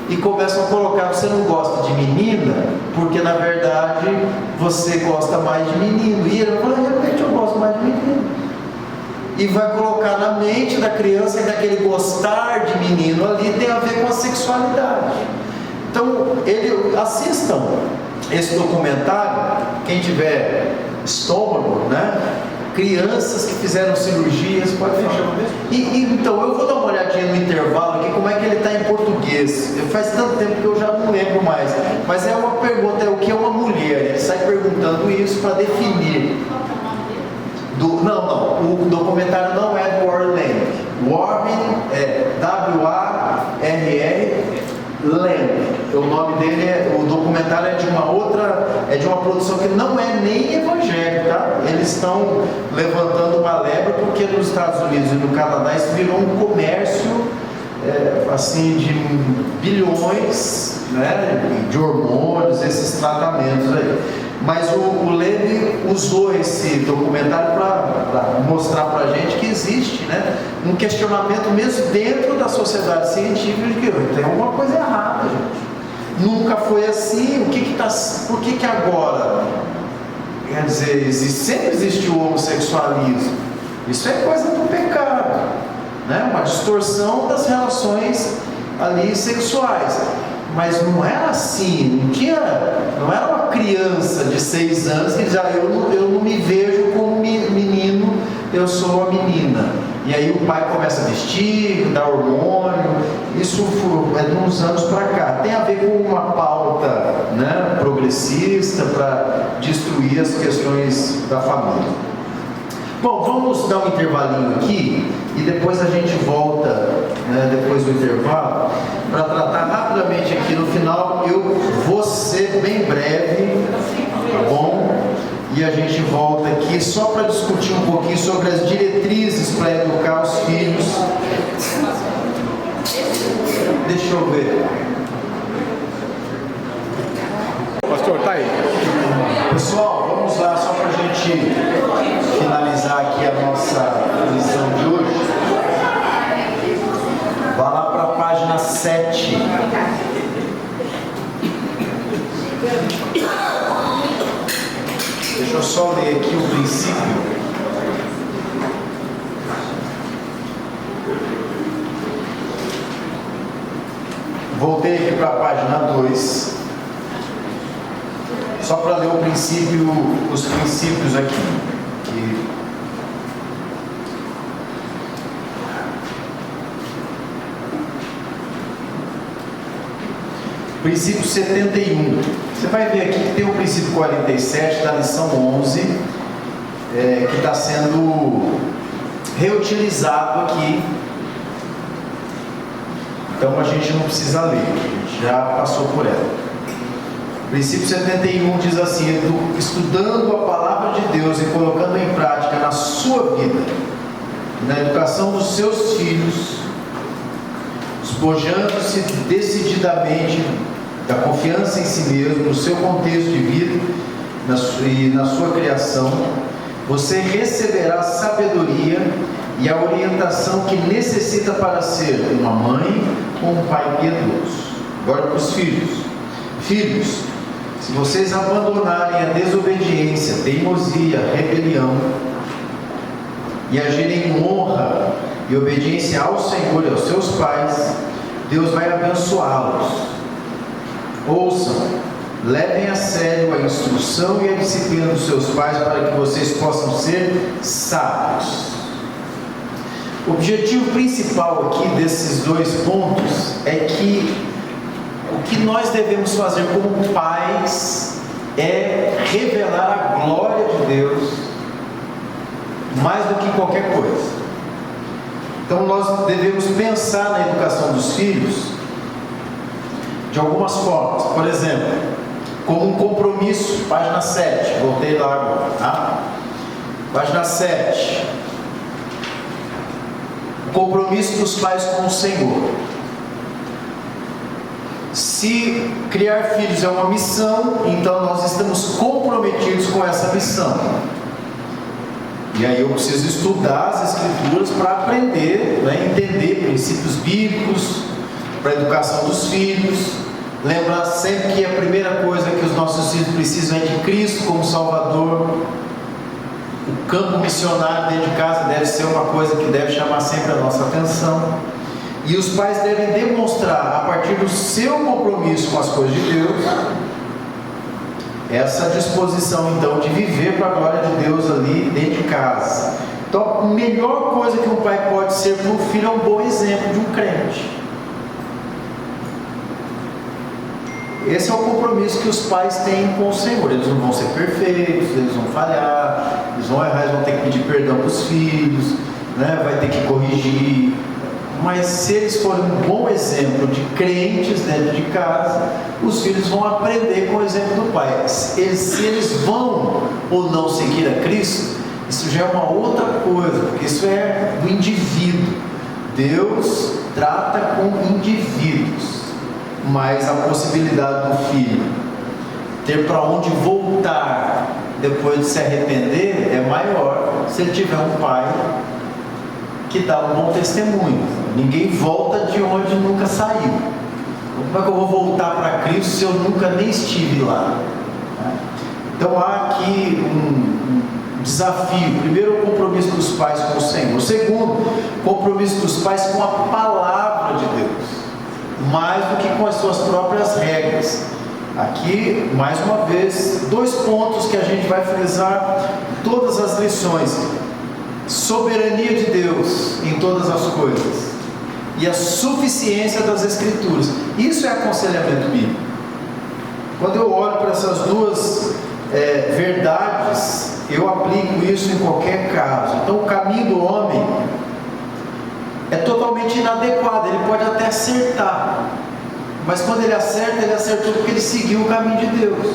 e começam a colocar: você não gosta de menina, porque na verdade você gosta mais de menino. E ele vai falar: realmente eu gosto mais de menino. E vai colocar na mente da criança que aquele gostar de menino ali tem a ver com a sexualidade. Então, assistam esse documentário, quem tiver estômago, né? Crianças que fizeram cirurgias, pode fechar mesmo. Então, eu vou dar uma olhadinha no intervalo aqui, como é que ele está em português. Faz tanto tempo que eu já não lembro mais. Mas é uma pergunta, o que é uma mulher? Ele sai perguntando isso para definir. O documentário não é do Warren Lamb. Warren é W-A-R-R Lamb. O nome dele o documentário é de uma produção que não é nem evangélica, tá? Eles estão levantando uma lebre porque nos Estados Unidos e no Canadá isso virou um comércio assim de bilhões, né, de hormônios, esses tratamentos aí. Mas o Levi usou esse documentário para mostrar para a gente que existe, né, um questionamento mesmo dentro da sociedade científica de que tem alguma coisa errada, gente. Nunca foi assim. Por que agora? Quer dizer, sempre existe o homossexualismo. Isso é coisa do pecado, né? Uma distorção das relações ali sexuais. Mas não era assim, não era uma criança de 6 anos que dizia: eu não me vejo como menino, eu sou uma menina. E aí o pai começa a vestir, dar hormônio. Isso é de uns anos para cá. Tem a ver com uma pauta, né, progressista para destruir as questões da família. Bom, vamos dar um intervalinho aqui e depois a gente volta, né, depois do intervalo, para tratar rapidamente aqui no final. Eu vou ser bem breve, tá bom? E a gente volta aqui só para discutir um pouquinho sobre as diretrizes para educar os filhos. Deixa eu ver. Pastor, tá aí. Pessoal, vamos lá, só para a gente finalizar aqui a nossa lição de hoje. Vá lá para a página 7. Deixa eu só ler aqui o princípio. Voltei aqui para a página 2. Só para ler os princípios aqui. Princípio 71. Você vai ver aqui que tem o princípio 47 da lição 11, que está sendo reutilizado aqui. Então a gente não precisa ler, a gente já passou por ela. princípio 71 diz assim: estudando a palavra de Deus e colocando em prática na sua vida, na educação dos seus filhos, despojando-se decididamente da confiança em si mesmo, no seu contexto de vida e na sua criação, você receberá a sabedoria e a orientação que necessita para ser uma mãe ou um pai piedoso. Agora para os filhos. Filhos, se vocês abandonarem a desobediência, teimosia, rebelião e agirem em honra e obediência ao Senhor e aos seus pais, Deus vai abençoá-los. Ouçam, levem a sério a instrução e a disciplina dos seus pais para que vocês possam ser sábios. O objetivo principal aqui desses dois pontos é que o que nós devemos fazer como pais é revelar a glória de Deus mais do que qualquer coisa. Então nós devemos pensar na educação dos filhos de algumas formas. Por exemplo, como um compromisso, página 7, voltei lá agora, tá? Página 7. O compromisso dos pais com o Senhor. Se criar filhos é uma missão, então nós estamos comprometidos com essa missão. E aí eu preciso estudar as Escrituras para aprender, entender princípios bíblicos, para a educação dos filhos. Lembrar sempre que a primeira coisa que os nossos filhos precisam é de Cristo como Salvador. O campo missionário dentro de casa deve ser uma coisa que deve chamar sempre a nossa atenção. E os pais devem demonstrar, a partir do seu compromisso com as coisas de Deus, essa disposição então de viver para a glória de Deus ali dentro de casa. Então a melhor coisa que um pai pode ser para um filho é um bom exemplo de um crente. Esse é o compromisso que os pais têm com o Senhor. Eles não vão ser perfeitos, eles vão falhar, eles vão errar, eles vão ter que pedir perdão para os filhos, vai ter que corrigir. Mas se eles forem um bom exemplo de crentes dentro de casa, os filhos vão aprender com o exemplo do pai. Se eles vão ou não seguir a Cristo, isso já é uma outra coisa, porque isso é do indivíduo. Deus trata com indivíduos, mas a possibilidade do filho ter para onde voltar depois de se arrepender é maior se ele tiver um pai que dá um bom testemunho. Ninguém volta de onde nunca saiu. Como é que eu vou voltar para Cristo se eu nunca nem estive lá? Então há aqui um desafio. Primeiro, o compromisso dos pais com o Senhor. Segundo, o compromisso dos pais com a palavra de Deus, mais do que com as suas próprias regras. Aqui, mais uma vez, dois pontos que a gente vai frisar em todas as lições: soberania de Deus em todas as coisas e a suficiência das Escrituras. Isso é aconselhamento bíblico. Quando eu olho para essas duas verdades, eu aplico isso em qualquer caso. Então o caminho do homem é totalmente inadequado. Ele pode até acertar, mas quando ele acerta, ele acertou porque ele seguiu o caminho de Deus.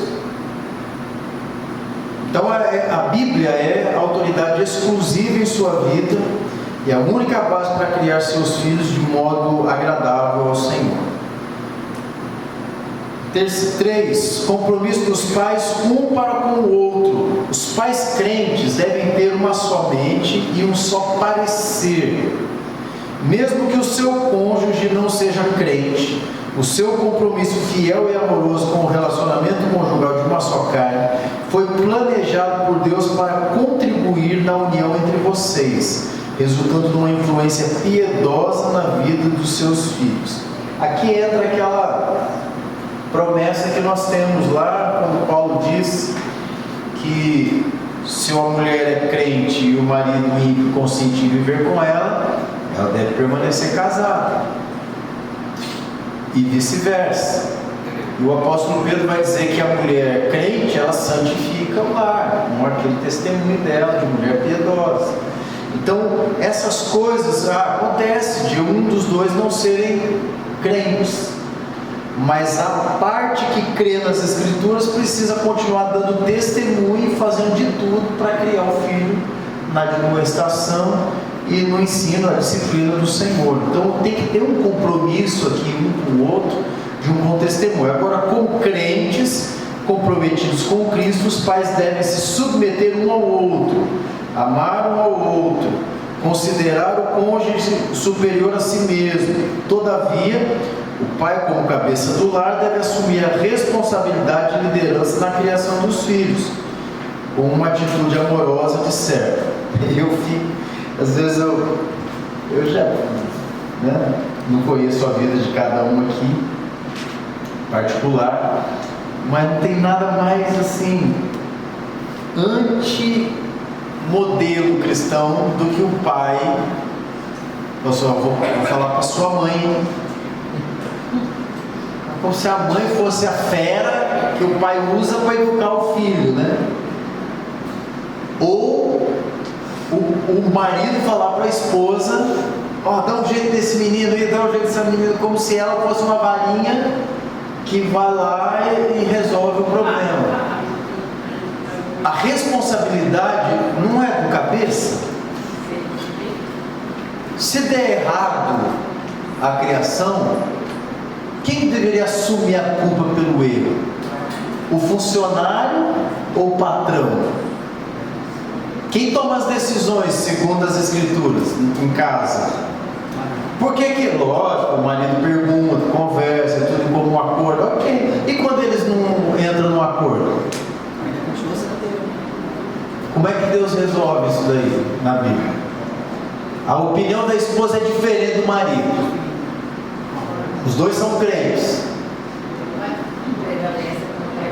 Então a Bíblia é a autoridade exclusiva em sua vida e a única base para criar seus filhos de modo agradável ao Senhor. 3. Compromisso dos pais um para com o outro. Os pais crentes devem ter uma só mente e um só parecer. Mesmo que o seu cônjuge não seja crente, o seu compromisso fiel e amoroso com o relacionamento conjugal de uma só carne foi planejado por Deus para contribuir na união entre vocês, resultando numa influência piedosa na vida dos seus filhos. Aqui entra aquela promessa que nós temos lá, quando Paulo diz que se uma mulher é crente e o marido ímpio consentir viver com ela, ela deve permanecer casada. E vice-versa. E o apóstolo Pedro vai dizer que a mulher crente, ela santifica o lar, mostra aquele testemunho dela de mulher piedosa. Então, essas coisas acontecem de um dos dois não serem crentes, mas a parte que crê nas Escrituras precisa continuar dando testemunho e fazendo de tudo para criar o filho na admoestação e no ensino, a disciplina do Senhor. Então tem que ter um compromisso aqui um com o outro, de um bom testemunho. Agora, como crentes comprometidos com Cristo, os pais devem se submeter um ao outro, amar um ao outro, considerar o cônjuge superior a si mesmo. Todavia, o pai, como cabeça do lar, deve assumir a responsabilidade e liderança na criação dos filhos, com uma atitude amorosa de servo. Às vezes eu já não conheço a vida de cada um aqui, particular, mas não tem nada mais assim anti-modelo cristão do que o pai. Eu só vou falar para sua mãe, como se a mãe fosse a fera que o pai usa para educar o filho, né? Ou o marido falar para a esposa: ó, dá um jeito desse menino aí, dá um jeito dessa menina, como se ela fosse uma varinha que vai lá e resolve o problema. A responsabilidade não é do cabeça. Se der errado a criação, quem deveria assumir a culpa pelo erro? O funcionário ou o patrão? Quem toma as decisões segundo as Escrituras em casa? Por que, lógico, o marido pergunta, conversa, tudo em comum acordo, ok. E quando eles não entram no acordo? Como é que Deus resolve isso daí na Bíblia? A opinião da esposa é diferente do marido. Os dois são crentes.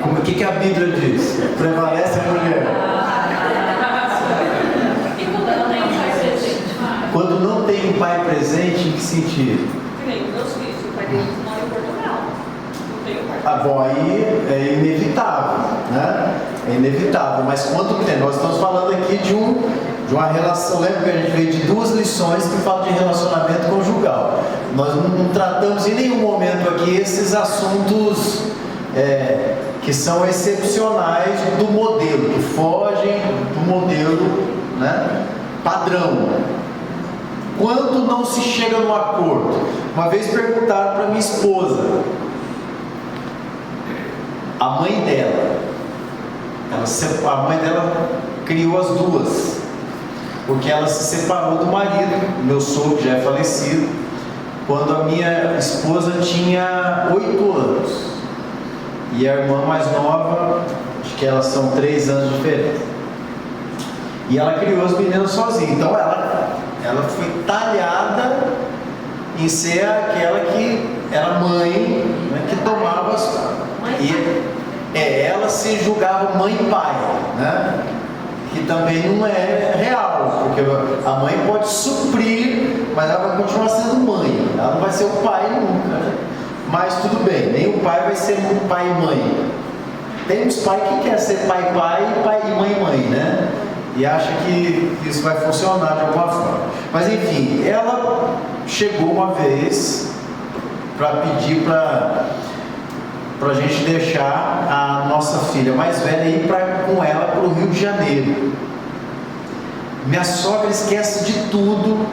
O que a Bíblia diz? Prevalece a mulher. Quando não tem um pai presente, em que sentido? Nem os meus filhos, o pai deles mora em Portugal. Não tem o pai. Ah, bom, aí é inevitável, né? É inevitável, mas quando tem, nós estamos falando aqui de uma relação. Lembra que a gente veio de 2 lições que falam de relacionamento conjugal. Nós não tratamos em nenhum momento aqui esses assuntos que são excepcionais do modelo, que fogem do modelo, né, padrão. Quando não se chega no acordo? Uma vez perguntaram para minha esposa, a mãe dela, a mãe dela criou as duas, porque ela se separou do marido, meu sogro já é falecido, quando a minha esposa tinha 8 anos, e a irmã mais nova, acho que elas são 3 anos de diferença, e ela criou as meninas sozinha. Então ela foi talhada em ser aquela que era mãe, né, que tomava as... ela se julgava mãe e pai, né? Que também não é real, porque a mãe pode suprir, mas ela vai continuar sendo mãe, ela não vai ser o pai nunca, né? Mas tudo bem, nem o pai vai ser pai e mãe. Tem uns pais que querem ser pai e mãe, né? E acha que isso vai funcionar de alguma forma. Mas enfim, ela chegou uma vez para pedir para a gente deixar a nossa filha mais velha ir com ela para o Rio de Janeiro. Minha sogra esquece de tudo.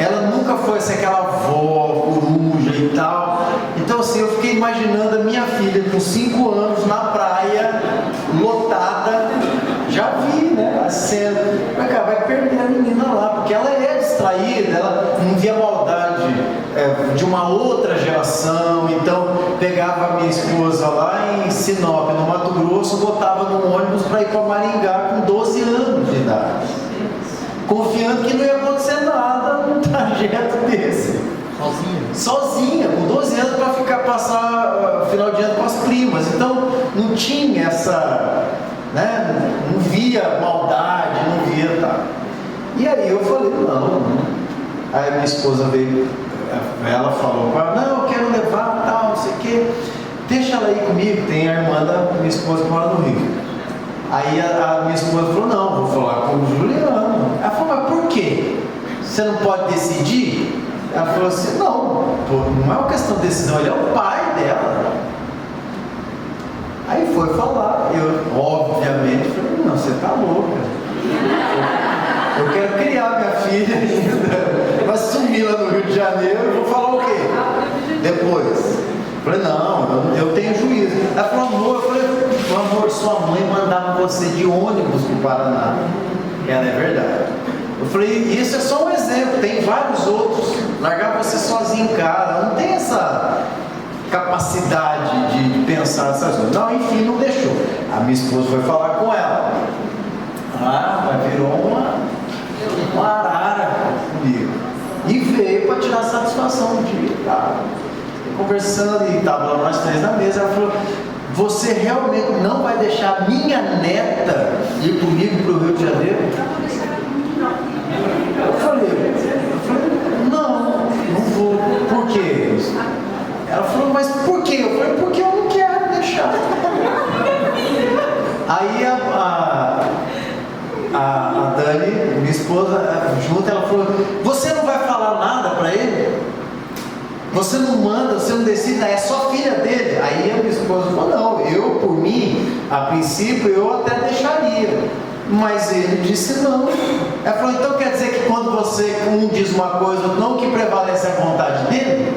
Ela nunca foi assim, aquela avó, coruja e tal. Então assim, eu fiquei imaginando a minha filha com 5 anos na praia, lotada. Já vi, né, a cena. Mas cara, vai perder a menina lá, porque ela é distraída, ela não via maldade de uma outra geração. Então pegava a minha esposa lá em Sinop, no Mato Grosso, botava no ônibus para ir para Maringá com 12 anos de idade, confiando que não ia acontecer nada num trajeto desse. Sozinha, com 12 anos, para passar final de ano com as primas. Então não tinha essa, né, não via maldade, não via tal. E aí eu falei, não. Aí minha esposa veio, ela falou, não, eu quero levar, tal, não sei o quê. Deixa ela ir comigo, tem a irmã da minha esposa que mora no Rio. Aí a minha esposa falou, não, vou falar com o Juliano. Ela falou, mas por quê? Você não pode decidir? Ela falou assim, não, pô, não é uma questão de decisão, ele é o pai dela. Aí foi falar, eu obviamente falei, não, você tá louca. Eu quero criar minha filha ainda. Vai sumir lá no Rio de Janeiro, eu vou falar o quê? Depois. Eu falei, não, eu tenho juízo. Ela falou, amor, eu falei, amor, sua mãe mandava você de ônibus pro Paraná. Ela é verdade. Eu falei, isso é só um exemplo, tem vários outros. Largar você sozinho em casa, não tem essa capacidade de pensar essas coisas. Não, enfim, não deixou. A minha esposa foi falar com ela. Mas virou uma arara comigo. E veio para tirar satisfação de conversando, e estava lá nós três na mesa. Ela falou, você realmente não vai deixar minha neta ir comigo para o Rio de Janeiro? Eu falei, não vou. Por quê? Ela falou, mas por quê? Eu falei, porque eu não quero deixar. Aí a Dani, minha esposa, junto, ela falou, você não vai falar nada para ele? Você não manda, você não decide, é só filha dele. Aí a minha esposa falou, não, eu por mim, a princípio eu até deixaria. Mas ele disse não. Ela falou, então quer dizer que quando você diz uma coisa, não que prevalece a vontade dele?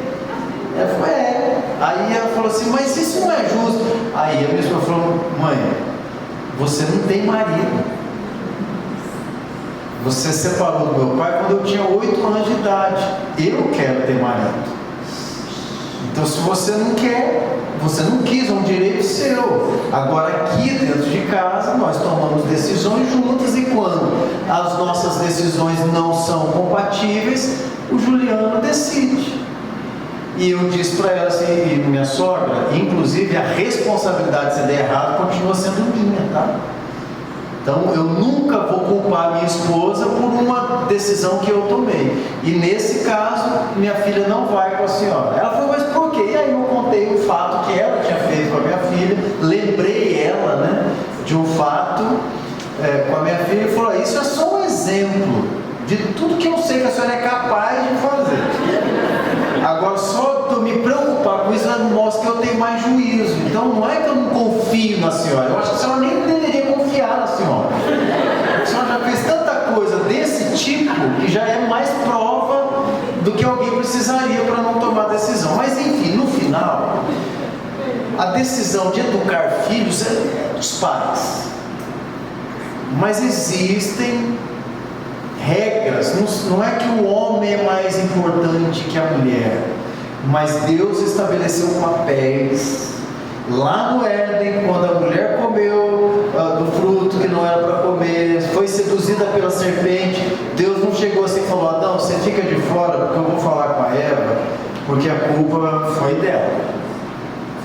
Ela falou, é. Aí ela falou assim, mas isso não é justo. Aí a minha esposa falou, mãe, você não tem marido. Você separou do meu pai quando eu tinha 8 anos de idade. Eu quero ter marido. Então se você não quer, você não quis, é um direito seu. Agora aqui dentro de casa nós tomamos decisões juntas, e quando as nossas decisões não são compatíveis, o Juliano decide. E eu disse para ela assim, e minha sogra, inclusive a responsabilidade de se der errado continua sendo minha, tá? Então eu nunca vou culpar minha esposa por uma decisão que eu tomei. E nesse caso, minha filha não vai com a senhora. Ela falou, mas por quê? E aí eu contei o fato que ela tinha feito com a minha filha, lembrei ela, né, de um fato com a minha filha, e falou, isso é só um exemplo de tudo que eu sei que a senhora é capaz de fazer. Agora, só de eu me preocupar com isso mostra que eu tenho mais juízo. Então não é que eu não confio na senhora, eu acho que a senhora nem deveria confiar na senhora. A senhora já fez tanta coisa desse tipo que já é mais prova do que alguém precisaria para não tomar decisão. Mas enfim, no final, a decisão de educar filhos é dos pais. Mas existem regras, não é que o homem é mais importante que a mulher, mas Deus estabeleceu papéis. Lá no Éden, quando a mulher comeu do fruto que não era para comer, foi seduzida pela serpente, Deus não chegou assim e falou, Adão, você fica de fora porque eu vou falar com a Eva, porque a culpa foi dela.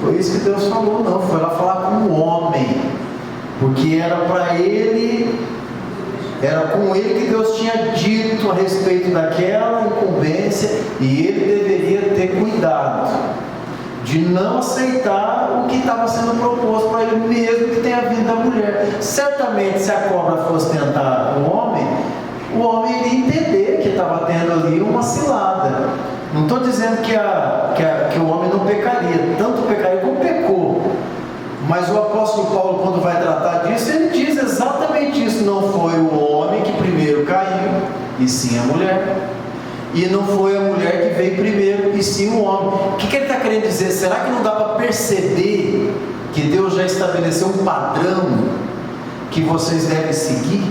Foi isso que Deus falou, não, foi lá falar com o homem, porque era para ele, era com ele que Deus tinha dito a respeito daquela incumbência, e ele deveria ter cuidado de não aceitar o que estava sendo proposto para ele, mesmo que tenha vindo da mulher. Certamente, se a cobra fosse tentar o homem iria entender que estava tendo ali uma cilada. Não estou dizendo que o homem não pecaria, tanto pecaria como pecou. Mas o apóstolo Paulo, quando vai tratar disso, ele diz exatamente isso. Não foi o homem que primeiro caiu, e sim a mulher. E não foi a mulher que veio primeiro, e sim o homem. O que ele está querendo dizer? Será que não dá para perceber que Deus já estabeleceu um padrão que vocês devem seguir?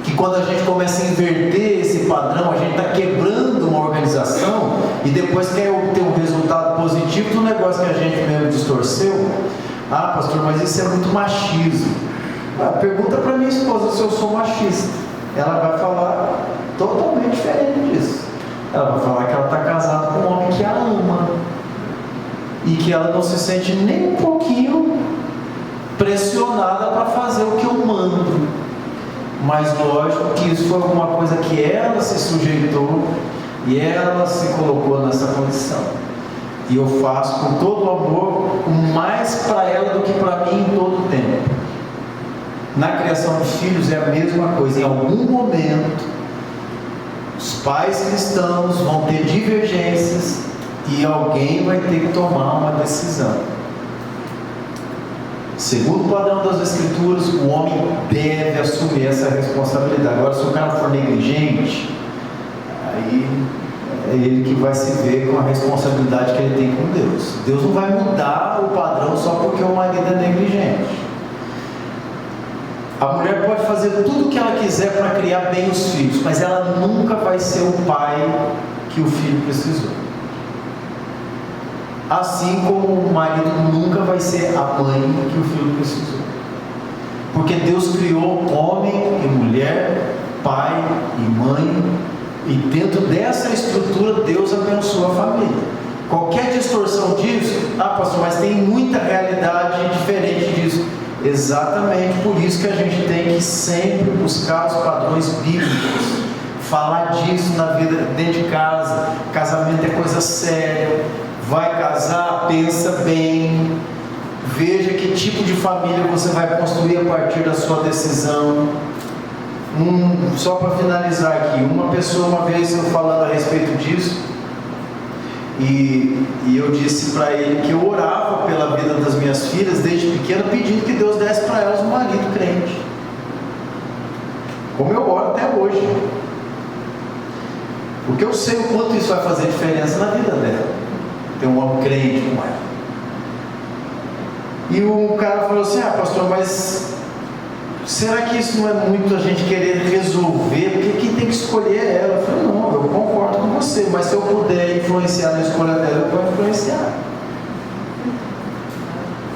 Que quando a gente começa a inverter esse padrão, a gente está quebrando uma organização, e depois quer ter um resultado positivo do negócio que a gente mesmo distorceu. Ah, pastor, mas isso é muito machismo. Pergunta para minha esposa se eu sou machista. Ela vai falar totalmente diferente disso. Ela vai falar que ela está casada com um homem que a ama, e que ela não se sente nem um pouquinho pressionada para fazer o que eu mando. Mas lógico que isso foi alguma coisa que ela se sujeitou, e ela se colocou nessa condição. E eu faço com todo o amor, mais para ela do que para mim em todo o tempo. Na criação de filhos é a mesma coisa. Em algum momento, Os pais cristãos vão ter divergências e alguém vai ter que tomar uma decisão. Segundo o padrão das Escrituras, o homem deve assumir essa responsabilidade. Agora, se o cara for negligente, aí é ele que vai se ver com a responsabilidade que ele tem com Deus. Deus não vai mudar o padrão só porque o marido é negligente. A mulher pode fazer tudo o que ela quiser para criar bem os filhos, mas ela nunca vai ser o pai que o filho precisou. Assim como o marido nunca vai ser a mãe que o filho precisou. Porque Deus criou homem e mulher, pai e mãe, e dentro dessa estrutura Deus abençoa a família. Qualquer distorção disso, pastor, mas tem muita realidade diferente disso. Exatamente por isso que a gente tem que sempre buscar os padrões bíblicos, falar disso na vida dentro de casa. Casamento é coisa séria. Vai casar, pensa bem, veja que tipo de família você vai construir a partir da sua decisão. Só para finalizar aqui, uma pessoa, uma vez eu falando a respeito disso, e eu disse para ele que eu orava pela vida das minhas filhas desde pequena, pedindo que Deus desse para elas um marido crente, como eu oro até hoje, porque eu sei o quanto isso vai fazer diferença na vida dela, ter um homem crente com ela. E o cara falou assim: pastor, mas será que isso não é muito a gente querer resolver? Porque quem tem que escolher é ela. Eu falei: não, eu concordo com você, mas se eu puder influenciar na escolha dela, eu vou influenciar.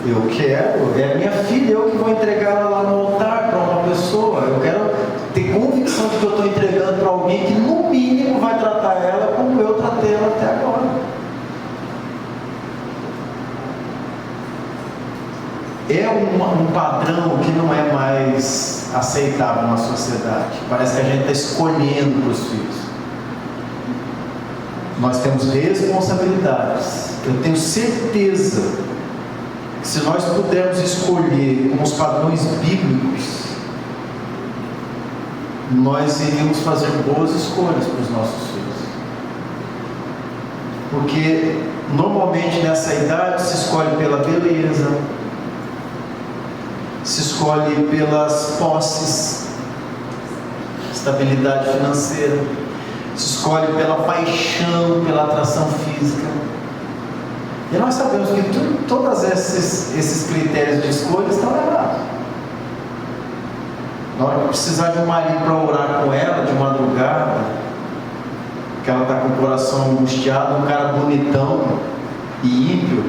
Eu quero, é minha filha, eu que vou entregar ela lá no altar para uma pessoa. Eu quero ter convicção de que eu estou entregando para alguém que no mínimo vai tratar ela como eu tratei ela até agora. É um padrão que não é mais aceitável na sociedade. Parece que a gente está escolhendo para os filhos. Nós temos responsabilidades. Eu tenho certeza que se nós pudermos escolher com os padrões bíblicos, nós iríamos fazer boas escolhas para os nossos filhos. Porque normalmente nessa idade se escolhe pela beleza, se escolhe pelas posses, estabilidade financeira, se escolhe pela paixão, pela atração física. E nós sabemos que todos esses critérios de escolha estão errados. Na hora que precisar de um marido para orar com ela de madrugada, que ela está com o coração angustiado, um cara bonitão e ímpio,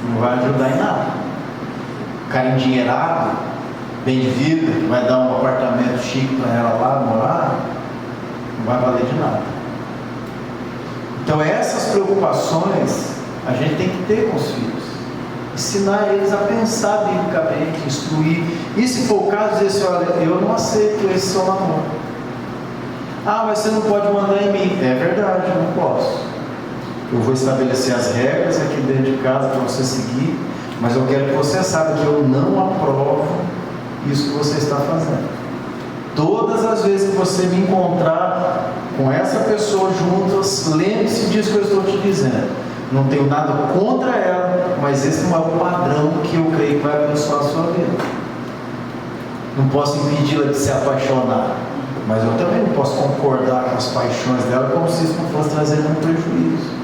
não vai ajudar em nada. Cara endinheirado, bem de vida, vai dar um apartamento chique para ela lá morar, não vai valer de nada. Então essas preocupações a gente tem que ter com os filhos, ensinar eles a pensar biblicamente, instruir, e se for o caso, dizer assim: olha, eu não aceito esse seu namoro. Mas você não pode mandar em mim. É verdade, eu não posso. Eu vou estabelecer as regras aqui dentro de casa para você seguir, mas eu quero que você saiba que eu não aprovo isso que você está fazendo. Todas as vezes que você me encontrar com essa pessoa juntas, lembre-se disso que eu estou te dizendo. Não tenho nada contra ela, mas esse não é o padrão que eu creio que vai abençoar a sua vida. Não posso impedi-la de se apaixonar, mas eu também não posso concordar com as paixões dela como se isso não fosse trazer nenhum prejuízo.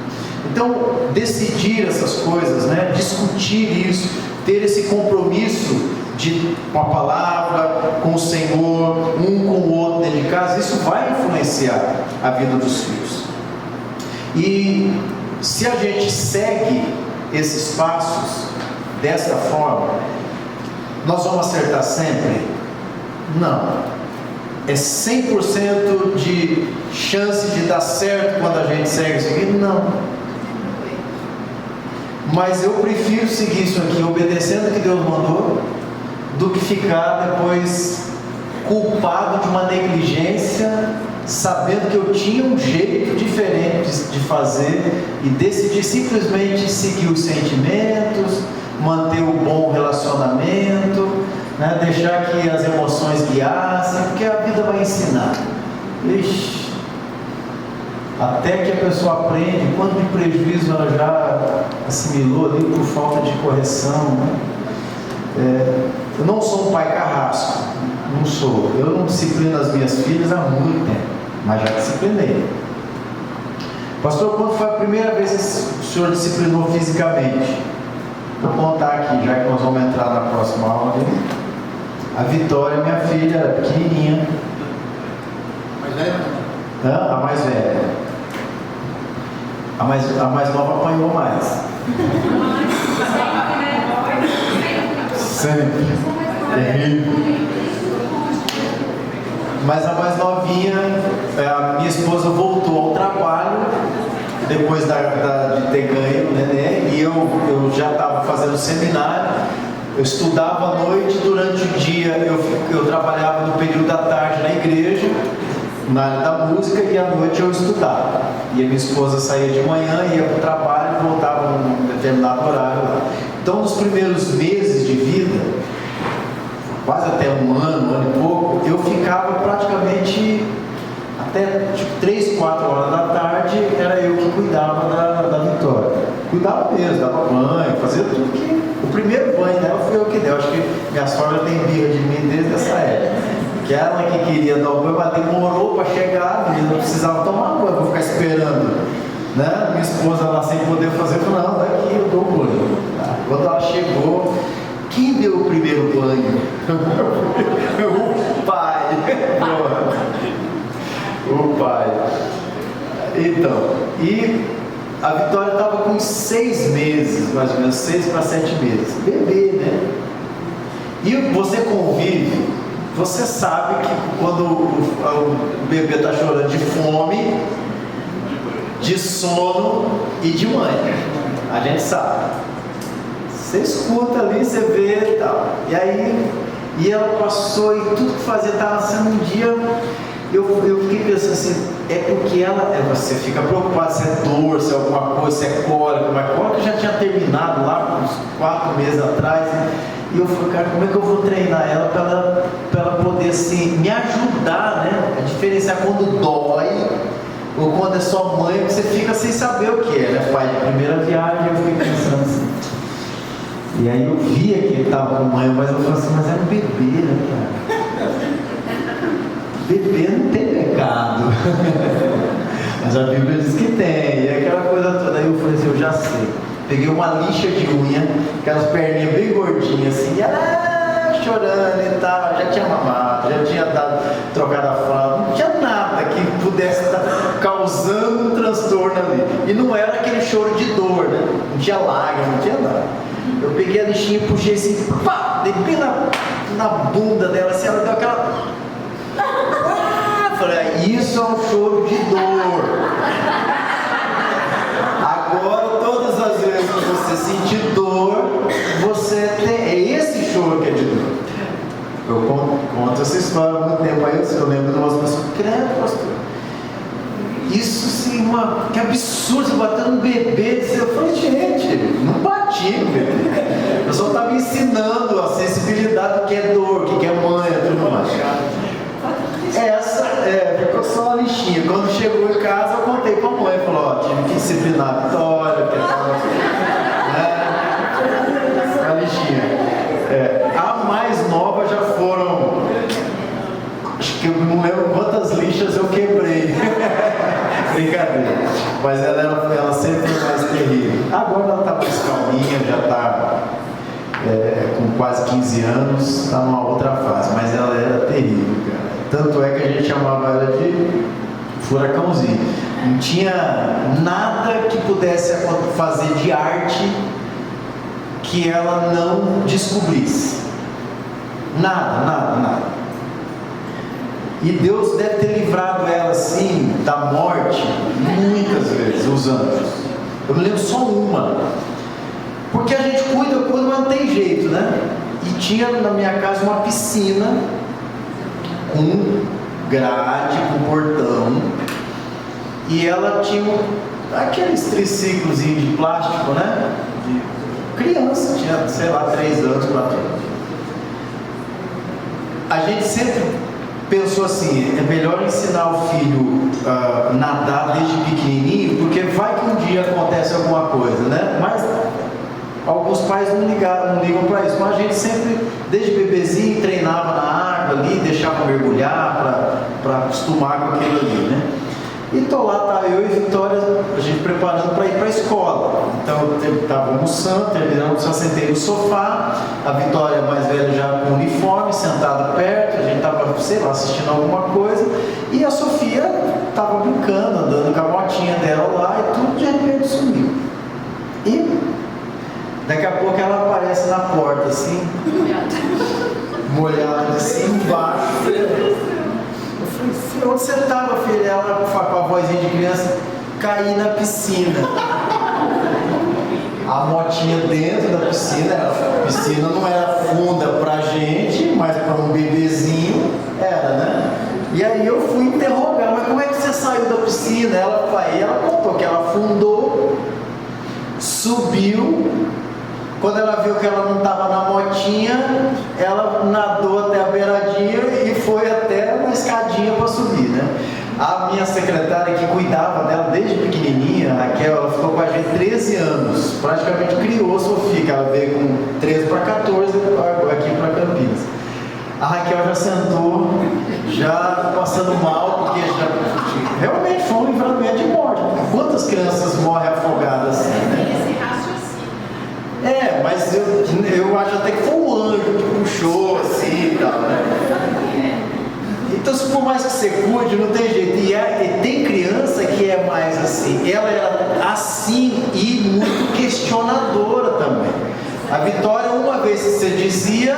Então, decidir essas coisas, discutir isso, ter esse compromisso com a palavra, com o Senhor, um com o outro dentro de casa, isso vai influenciar a vida dos filhos. E se a gente segue esses passos dessa forma, nós vamos acertar sempre? Não. É 100% de chance de dar certo quando a gente segue isso aqui? Não. Mas eu prefiro seguir isso aqui, obedecendo o que Deus mandou, do que ficar depois culpado de uma negligência, sabendo que eu tinha um jeito diferente de fazer e decidi simplesmente seguir os sentimentos, manter o bom relacionamento, deixar que as emoções guiassem, porque a vida vai ensinar. Ixi, até que a pessoa aprende, quanto de prejuízo ela já assimilou ali por falta de correção, né? Eu não sou um pai carrasco, não sou. Eu não disciplino as minhas filhas há muito tempo, mas já disciplinei. Pastor, quando foi a primeira vez que o senhor disciplinou fisicamente? Vou contar aqui, já que nós vamos entrar na próxima aula. A Vitória, minha filha, era pequenininha. Mais velha? A mais velha. A mais nova apanhou mais. Sempre. Terrível. Mas a mais novinha, a minha esposa voltou ao trabalho depois de ter ganho o neném, e eu já estava fazendo seminário. Eu estudava à noite, durante o dia eu trabalhava no período da tarde na igreja, na área da música, e à noite eu estudava. E a minha esposa saía de manhã, ia para o trabalho e voltava num determinado horário lá. Então, nos primeiros meses de vida, quase até um ano e pouco, eu ficava praticamente até 3, 4 horas da tarde, era eu que cuidava da Vitória. Cuidava mesmo, dava banho, fazia tudo que... O primeiro banho dela foi eu que dei. Eu acho que minha sogra tem birra de mim desde essa época. Que ela que queria dar o banho, mas demorou para chegar, a menina não precisava tomar banho, vou ficar esperando. Né? Minha esposa lá sem poder fazer, falou, não, daqui eu dou o banho. Quando ela chegou, quem deu o primeiro banho? O pai. O pai. Então, e a Vitória estava com 6 meses, mais ou menos, 6 para 7 meses. Bebê, né? E você convive, você sabe que quando o bebê está chorando de fome, de sono e de mãe. A gente sabe. Você escuta ali, você vê e tal. E aí, ela passou e tudo que fazia estava sendo um dia. Eu fiquei pensando assim, é porque você fica preocupado se é dor, se é alguma coisa, se é cólica, mas cólica já tinha terminado lá uns 4 meses atrás, né? E eu falei, cara, como é que eu vou treinar ela para ela poder assim, me ajudar, né? A diferenciar quando dói ou quando é só mãe, você fica sem saber o que é, né? Pai de primeira viagem, eu fiquei pensando assim. E aí eu via que ele estava com mãe, mas eu falei assim, mas era um bebê, né, cara? Bebê não tem pecado. Mas a Bíblia diz que tem. E aquela coisa toda. Aí eu falei assim, eu já sei. Peguei uma lixa de unha, aquelas perninhas bem gordinhas assim, e ela chorando e tal, já tinha mamado, já tinha trocado a fralda, não tinha nada que pudesse estar causando um transtorno ali. E não era aquele choro de dor, né? Não tinha lágrima, não tinha nada. Eu peguei a lixinha e puxei assim, pá, dei bem na bunda dela, assim, ela deu aquela... Falei, isso é um choro de dor. Agora, todas as vezes que você sentir dor, você tem. É esse choro que é de dor. Eu conto essa história há muito tempo. Aí eu lembro de umas pessoas, credo, pastor. Isso sim, que absurdo, você batendo no bebê. Eu falei, gente, não bati no bebê. Eu só estava ensinando a sensibilidade do que é dor, do que é mãe, tudo mais. Ficou só uma lixinha. Quando chegou em casa, eu contei pra mãe. Falou, tive que disciplinar a Vitória, a lixinha. A mais nova já foram, acho que eu não lembro quantas lixas eu quebrei. Brincadeira. Mas ela sempre foi mais terrível. Agora ela tá mais calminha, já tá com quase 15 anos, tá numa outra fase. Mas ela era terrível, cara. Tanto é que a gente chamava ela de furacãozinho. Não tinha nada que pudesse fazer de arte que ela não descobrisse. Nada. E Deus deve ter livrado ela assim da morte muitas vezes, os anjos. Eu me lembro só uma. Porque a gente cuida, mas não tem jeito, né? E tinha na minha casa uma piscina com grade, com portão, e ela tinha aqueles triciclos de plástico, né? De criança, tinha, sei lá, 3 anos, 4 anos. A gente sempre pensou assim, é melhor ensinar o filho a nadar desde pequenininho, porque vai que um dia acontece alguma coisa, né? Mas alguns pais não ligam para isso, mas a gente sempre, desde bebezinho, treinava na água ali, deixava mergulhar para acostumar com aquilo ali, né? E tô lá, tá eu e Vitória, a gente preparando para ir para a escola. Então eu estava almoçando, terminando, só sentei no sofá, a Vitória mais velha já com uniforme, sentada perto, a gente estava, sei lá, assistindo alguma coisa, e a Sofia estava brincando, andando com a motinha dela lá, e tudo de repente sumiu. E daqui a pouco ela aparece na porta, assim, molhada de cima e embaixo. Eu falei, onde você estava, filha? Ela, com a vozinha de criança, caí na piscina. A motinha dentro da piscina, a piscina não era funda pra gente, mas para um bebezinho era, né? E aí eu fui interrogar, mas como é que você saiu da piscina? Ela contou que ela afundou, subiu. Quando ela viu que ela não estava na motinha, ela nadou até a beiradinha e foi até uma escadinha para subir, né? A minha secretária que cuidava dela desde pequenininha, a Raquel, ela ficou com a gente 13 anos, praticamente criou a Sofia, que ela veio com 13 para 14 aqui para Campinas. A Raquel já sentou, já passando mal, porque realmente foi um livramento de morte. Quantas crianças morrem afogadas assim, né? Mas eu acho até que foi o anjo que puxou assim e tal, né? Então, se por mais que você cuide, não tem jeito. E tem criança que é mais assim. Ela era assim e muito questionadora também. A Vitória, uma vez que você dizia,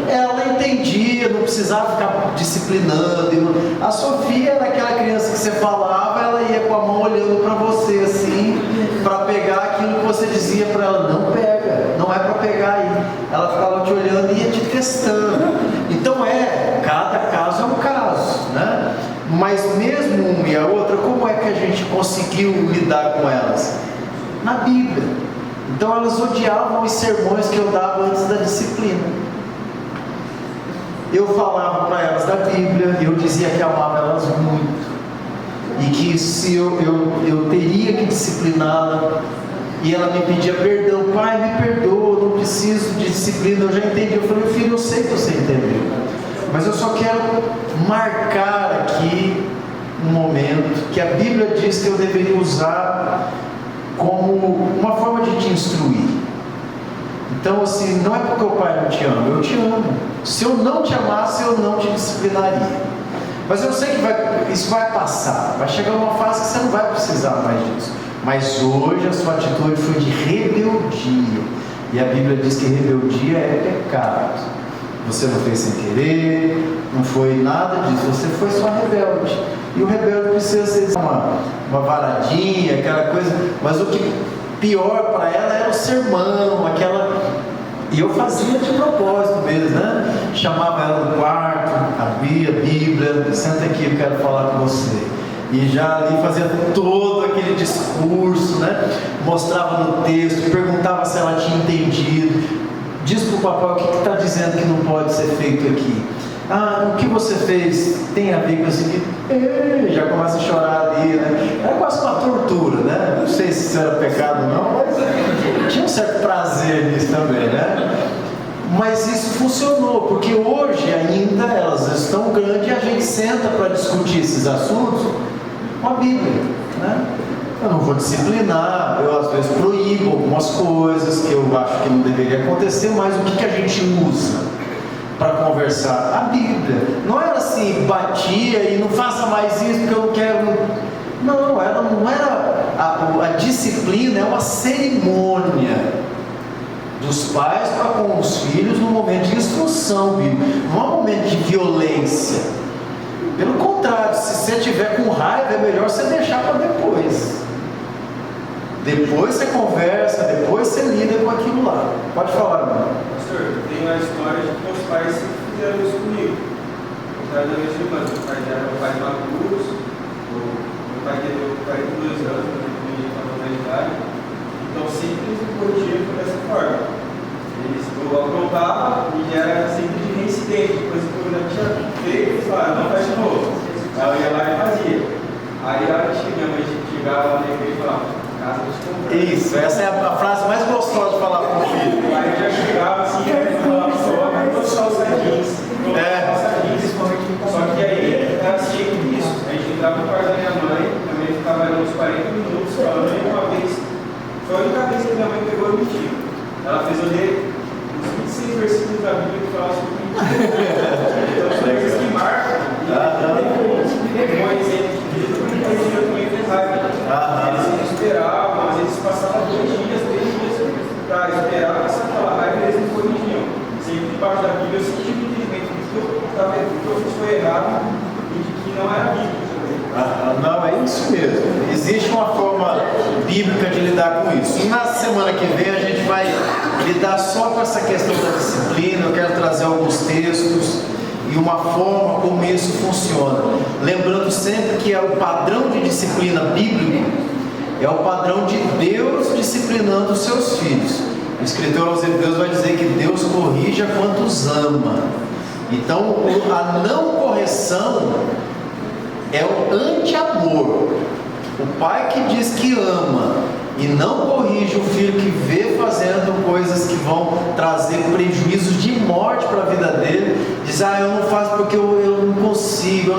ela entendia, não precisava ficar disciplinando. A Sofia era aquela criança que você falava, ela ia com a mão olhando para você assim, para pegar aquilo que você dizia para ela, não pega, não é para pegar aí. Ela ficava te olhando e ia te testando. Então cada caso é um caso, né? Mas mesmo uma e a outra, como é que a gente conseguiu lidar com elas? Na Bíblia. Então elas odiavam os sermões que eu dava antes da disciplina. Eu falava para elas da Bíblia, eu dizia que amava elas muito. E que se eu teria que discipliná-la, e ela me pedia perdão, pai, me perdoa, não preciso de disciplina, eu já entendi. Eu falei, filho, eu sei que você entendeu, mas eu só quero marcar aqui um momento que a Bíblia diz que eu deveria usar como uma forma de te instruir. Então, assim, não é porque o pai não te ama, eu te amo. Se eu não te amasse, eu não te disciplinaria. Mas eu sei que isso vai passar, vai chegar uma fase que você não vai precisar mais disso. Mas hoje a sua atitude foi de rebeldia. E a Bíblia diz que rebeldia é pecado. Você não fez sem querer, não foi nada disso, você foi só rebelde. E o rebelde precisa ser uma varadinha, aquela coisa, mas o que pior para ela era o sermão, e eu fazia de propósito mesmo, né? Chamava ela no quarto, abria a Bíblia, senta aqui, eu quero falar com você. E já ali fazia todo aquele discurso, né? Mostrava no texto, perguntava se ela tinha entendido. Diz para o papai o que está dizendo que não pode ser feito aqui. O que você fez tem a ver com isso aqui? Já começa a chorar ali, né? Era quase uma tortura, né? Não sei se isso era pecado ou não, mas tinha um certo prazer nisso também, né? Mas isso funcionou, porque hoje ainda elas estão grandes e a gente senta para discutir esses assuntos com a Bíblia, né? Eu não vou disciplinar, eu às vezes proíbo algumas coisas que eu acho que não deveria acontecer, mas o que a gente usa para conversar? A Bíblia. Não era assim, batia e não faça mais isso porque eu não quero. Não, ela não era. A disciplina é uma cerimônia dos pais para com os filhos no momento de instrução bíblica, não é um momento de violência. Pelo contrário, se você estiver com raiva, é melhor você deixar para depois. Depois você conversa, depois você lida com aquilo lá. Pode falar, irmão. Pastor, tem uma história de que meus pais sempre fizeram isso comigo. O pai da minha irmã, meu pai era um pai maduro, meu pai teve 42 anos, quando eu tinha idade. Então sempre eles me corrigiam dessa forma. Eu aprontava e era sempre de reincidente, coisa que eu já tinha feito, falaram, não faz de novo. Aí eu ia lá e fazia. Aí a hora que minha mãe chegava lá na igreja e falava, casa de comprar. Isso, essa é a frase mais gostosa de falar com o filho. Aí eu já chegava assim, e falava, vou só usar jeans. Só que aí era sempre isso. A gente entrava no quarto da minha mãe ficava ali uns 40 minutos falando, e uma vez, foi a única vez que minha mãe pegou o mentira. Ela fez eu ler uns 26 versículos da Bíblia que falam sobre mentira. Então, são coisas que marcam. Um exemplo de eu também fiz raiva. Eles esperavam, às vezes passavam 2 dias, 3 dias para esperar passar aquela raiva e eles não corrigiam. Sempre debaixo da Bíblia eu senti o entendimento de que eu fiz foi errado e de que não era Bíblia. Não, é isso mesmo. Existe uma forma bíblica de lidar com isso. E na semana que vem a gente vai lidar só com essa questão da disciplina. Eu quero trazer alguns textos e uma forma como isso funciona. Lembrando sempre que é o padrão de disciplina bíblico, é o padrão de Deus disciplinando os seus filhos. O escritor aos Hebreus vai dizer que Deus corrige a quantos ama. Então a não correção é o anti-amor. O pai que diz que ama e não corrige o filho que vê fazendo coisas que vão trazer prejuízos de morte para a vida dele, diz, eu não faço porque eu não consigo,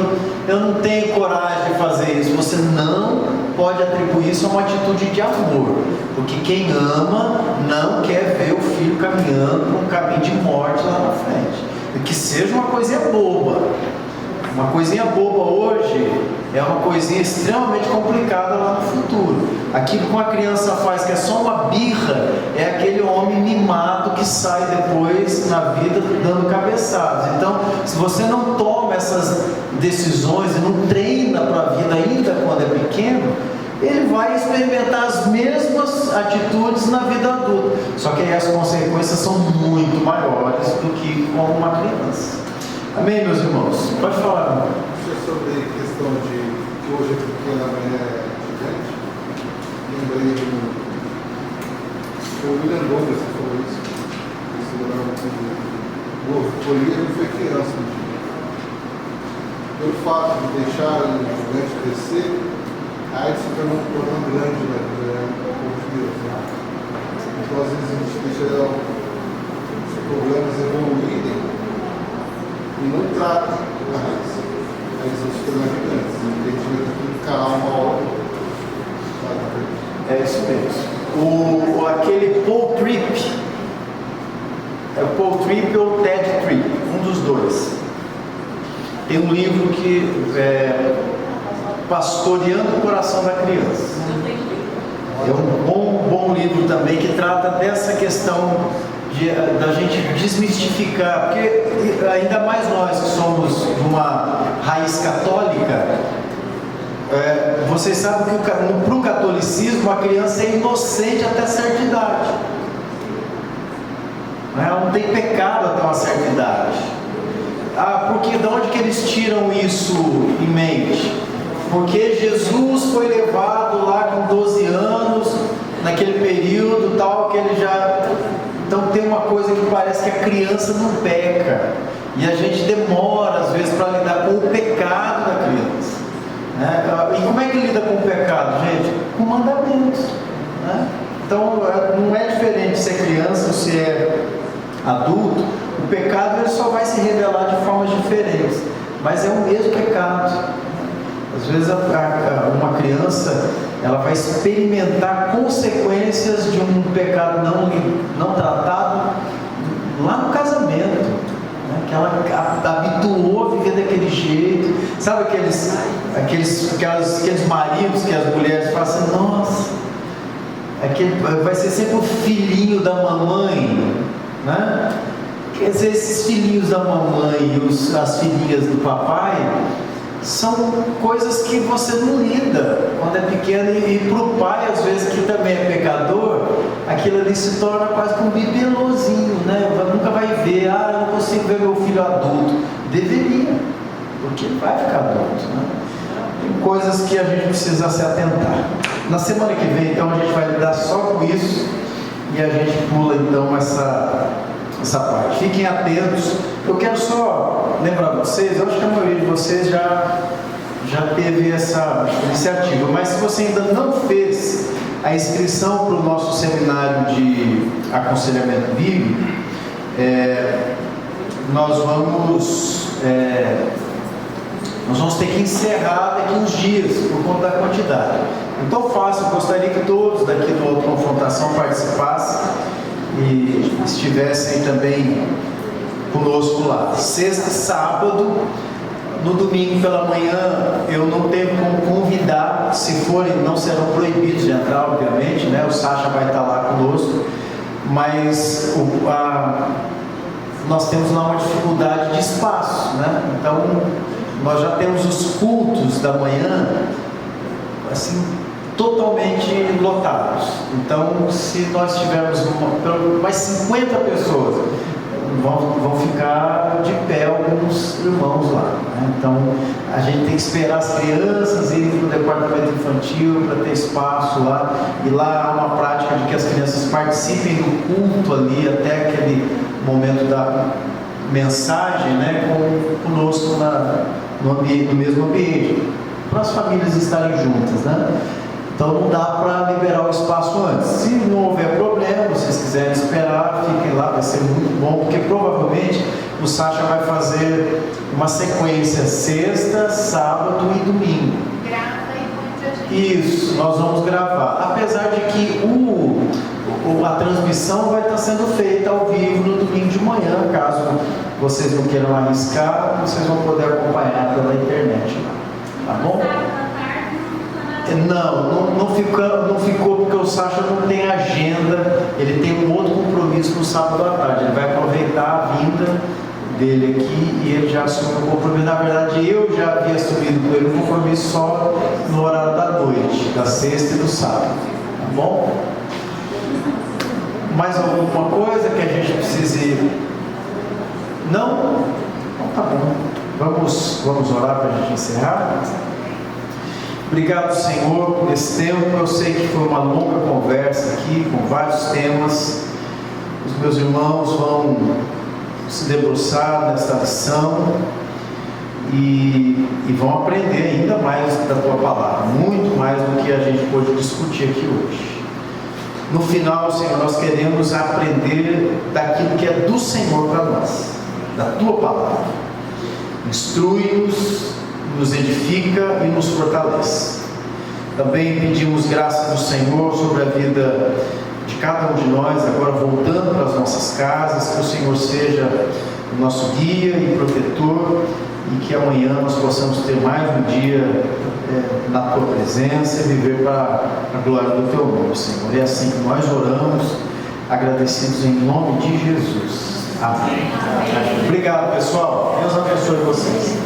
eu não tenho coragem de fazer isso. Você não pode atribuir isso a uma atitude de amor, porque quem ama não quer ver o filho caminhando por um caminho de morte lá na frente. E que seja uma coisinha boba. Uma coisinha boba hoje é uma coisinha extremamente complicada lá no futuro. Aquilo que uma criança faz que é só uma birra, é aquele homem mimado que sai depois na vida dando cabeçadas. Então, se você não toma essas decisões e não treina para a vida ainda quando é pequeno, ele vai experimentar as mesmas atitudes na vida adulta. Só que aí as consequências são muito maiores do que com uma criança. Amém, meus irmãos? Pode falar, irmão. Isso é sobre questão de que hoje é pequena, amanhã é gigante. Lembrei do William Douglas que falou isso. Esse lugar que o Poliano foi criança um dia. Pelo fato de deixar o gigante crescer, aí se tornou um problema grande, né? Com os Deus, né? Então às vezes a gente deixa os problemas evoluírem e não trata a raiz. Aí são os problemas gigantes. A gente vai ter que encarar uma hora. É isso mesmo. Aquele Paul Tripp, é o Paul Tripp ou o Ted Tripp, um dos dois. Tem um livro que é Pastoreando o Coração da Criança. É um bom livro também que trata dessa questão da gente desmistificar, porque ainda mais nós que somos de uma raiz católica, vocês sabem que para o catolicismo a criança é inocente até certa idade, ela não tem pecado até uma certa idade. Porque de onde que eles tiram isso em mente? Porque Jesus foi levado lá com 12 anos, naquele período tal, que ele já... Então tem uma coisa que parece que a criança não peca, e a gente demora às vezes para lidar com o pecado da criança, né? E como é que lida com o pecado, gente? Com mandamentos, né? Então não é diferente se é criança ou se é adulto. O pecado ele só vai se revelar de formas diferentes, mas é o mesmo pecado. Às vezes uma criança ela vai experimentar consequências de um pecado não tratado lá no casamento, né? Que ela habituou a viver daquele jeito. Sabe aqueles maridos que as mulheres falam assim, nossa, vai ser sempre o filhinho da mamãe, né? Quer dizer, esses filhinhos da mamãe e as filhinhas do papai são coisas que você não lida quando é pequeno, e para o pai, às vezes, que também é pecador, aquilo ali se torna quase que um bibelôzinho, né? Nunca vai ver, eu não consigo ver meu filho adulto. Deveria, porque vai ficar adulto, né? Tem coisas que a gente precisa se atentar. Na semana que vem, então, a gente vai lidar só com isso, e a gente pula, então, essa parte. Fiquem atentos. Eu quero só lembrar vocês, eu acho que a maioria de vocês já teve essa iniciativa, mas se você ainda não fez a inscrição para o nosso seminário de aconselhamento bíblico, nós vamos ter que encerrar daqui uns dias, por conta da quantidade. Então faça, eu gostaria que todos daqui do Alto Confrontação participassem e estivessem também conosco lá. Sexta e sábado, no domingo pela manhã, eu não tenho como convidar, se forem, não serão proibidos de entrar, obviamente, né? O Sacha vai estar lá conosco, mas nós temos lá uma dificuldade de espaço, né? Então, nós já temos os cultos da manhã, assim, totalmente lotados. Então, se nós tivermos mais 50 pessoas, vão ficar de pé alguns irmãos lá, né? Então, a gente tem que esperar as crianças irem para o departamento infantil para ter espaço lá, e lá há uma prática de que as crianças participem do culto ali até aquele momento da mensagem, né, conosco no mesmo ambiente, para as famílias estarem juntas, né? Então não dá para liberar o espaço antes. Se não houver problema, vocês quiserem esperar, fiquem lá, vai ser muito bom, porque provavelmente o Sacha vai fazer uma sequência sexta, sábado e domingo. Grava e põe pra gente. Isso, nós vamos gravar. Apesar de que a transmissão vai estar sendo feita ao vivo no domingo de manhã, caso vocês não queiram arriscar, vocês vão poder acompanhar pela internet lá. Tá bom? Não ficou porque o Sacha não tem agenda, ele tem um outro compromisso no sábado à tarde. Ele vai aproveitar a vinda dele aqui e ele já assumiu o compromisso. Na verdade, eu já havia assumido com ele o compromisso só no horário da noite, da sexta e do sábado. Tá bom? Mais alguma coisa que a gente precise? Não? Então tá bom. Vamos orar para a gente encerrar? Obrigado, Senhor, por esse tempo. Eu sei que foi uma longa conversa aqui, com vários temas. Os meus irmãos vão se debruçar nesta lição e vão aprender ainda mais da Tua Palavra, muito mais do que a gente pôde discutir aqui hoje. No final, Senhor, nós queremos aprender daquilo que é do Senhor para nós, da Tua Palavra. Instrui-nos, nos edifica e nos fortalece. Também pedimos graça do Senhor sobre a vida de cada um de nós, agora voltando para as nossas casas, que o Senhor seja o nosso guia e protetor, e que amanhã nós possamos ter mais um dia na Tua presença e viver para a glória do Teu nome, Senhor. É assim que nós oramos, agradecidos em nome de Jesus. Amém. Obrigado, pessoal. Deus abençoe vocês.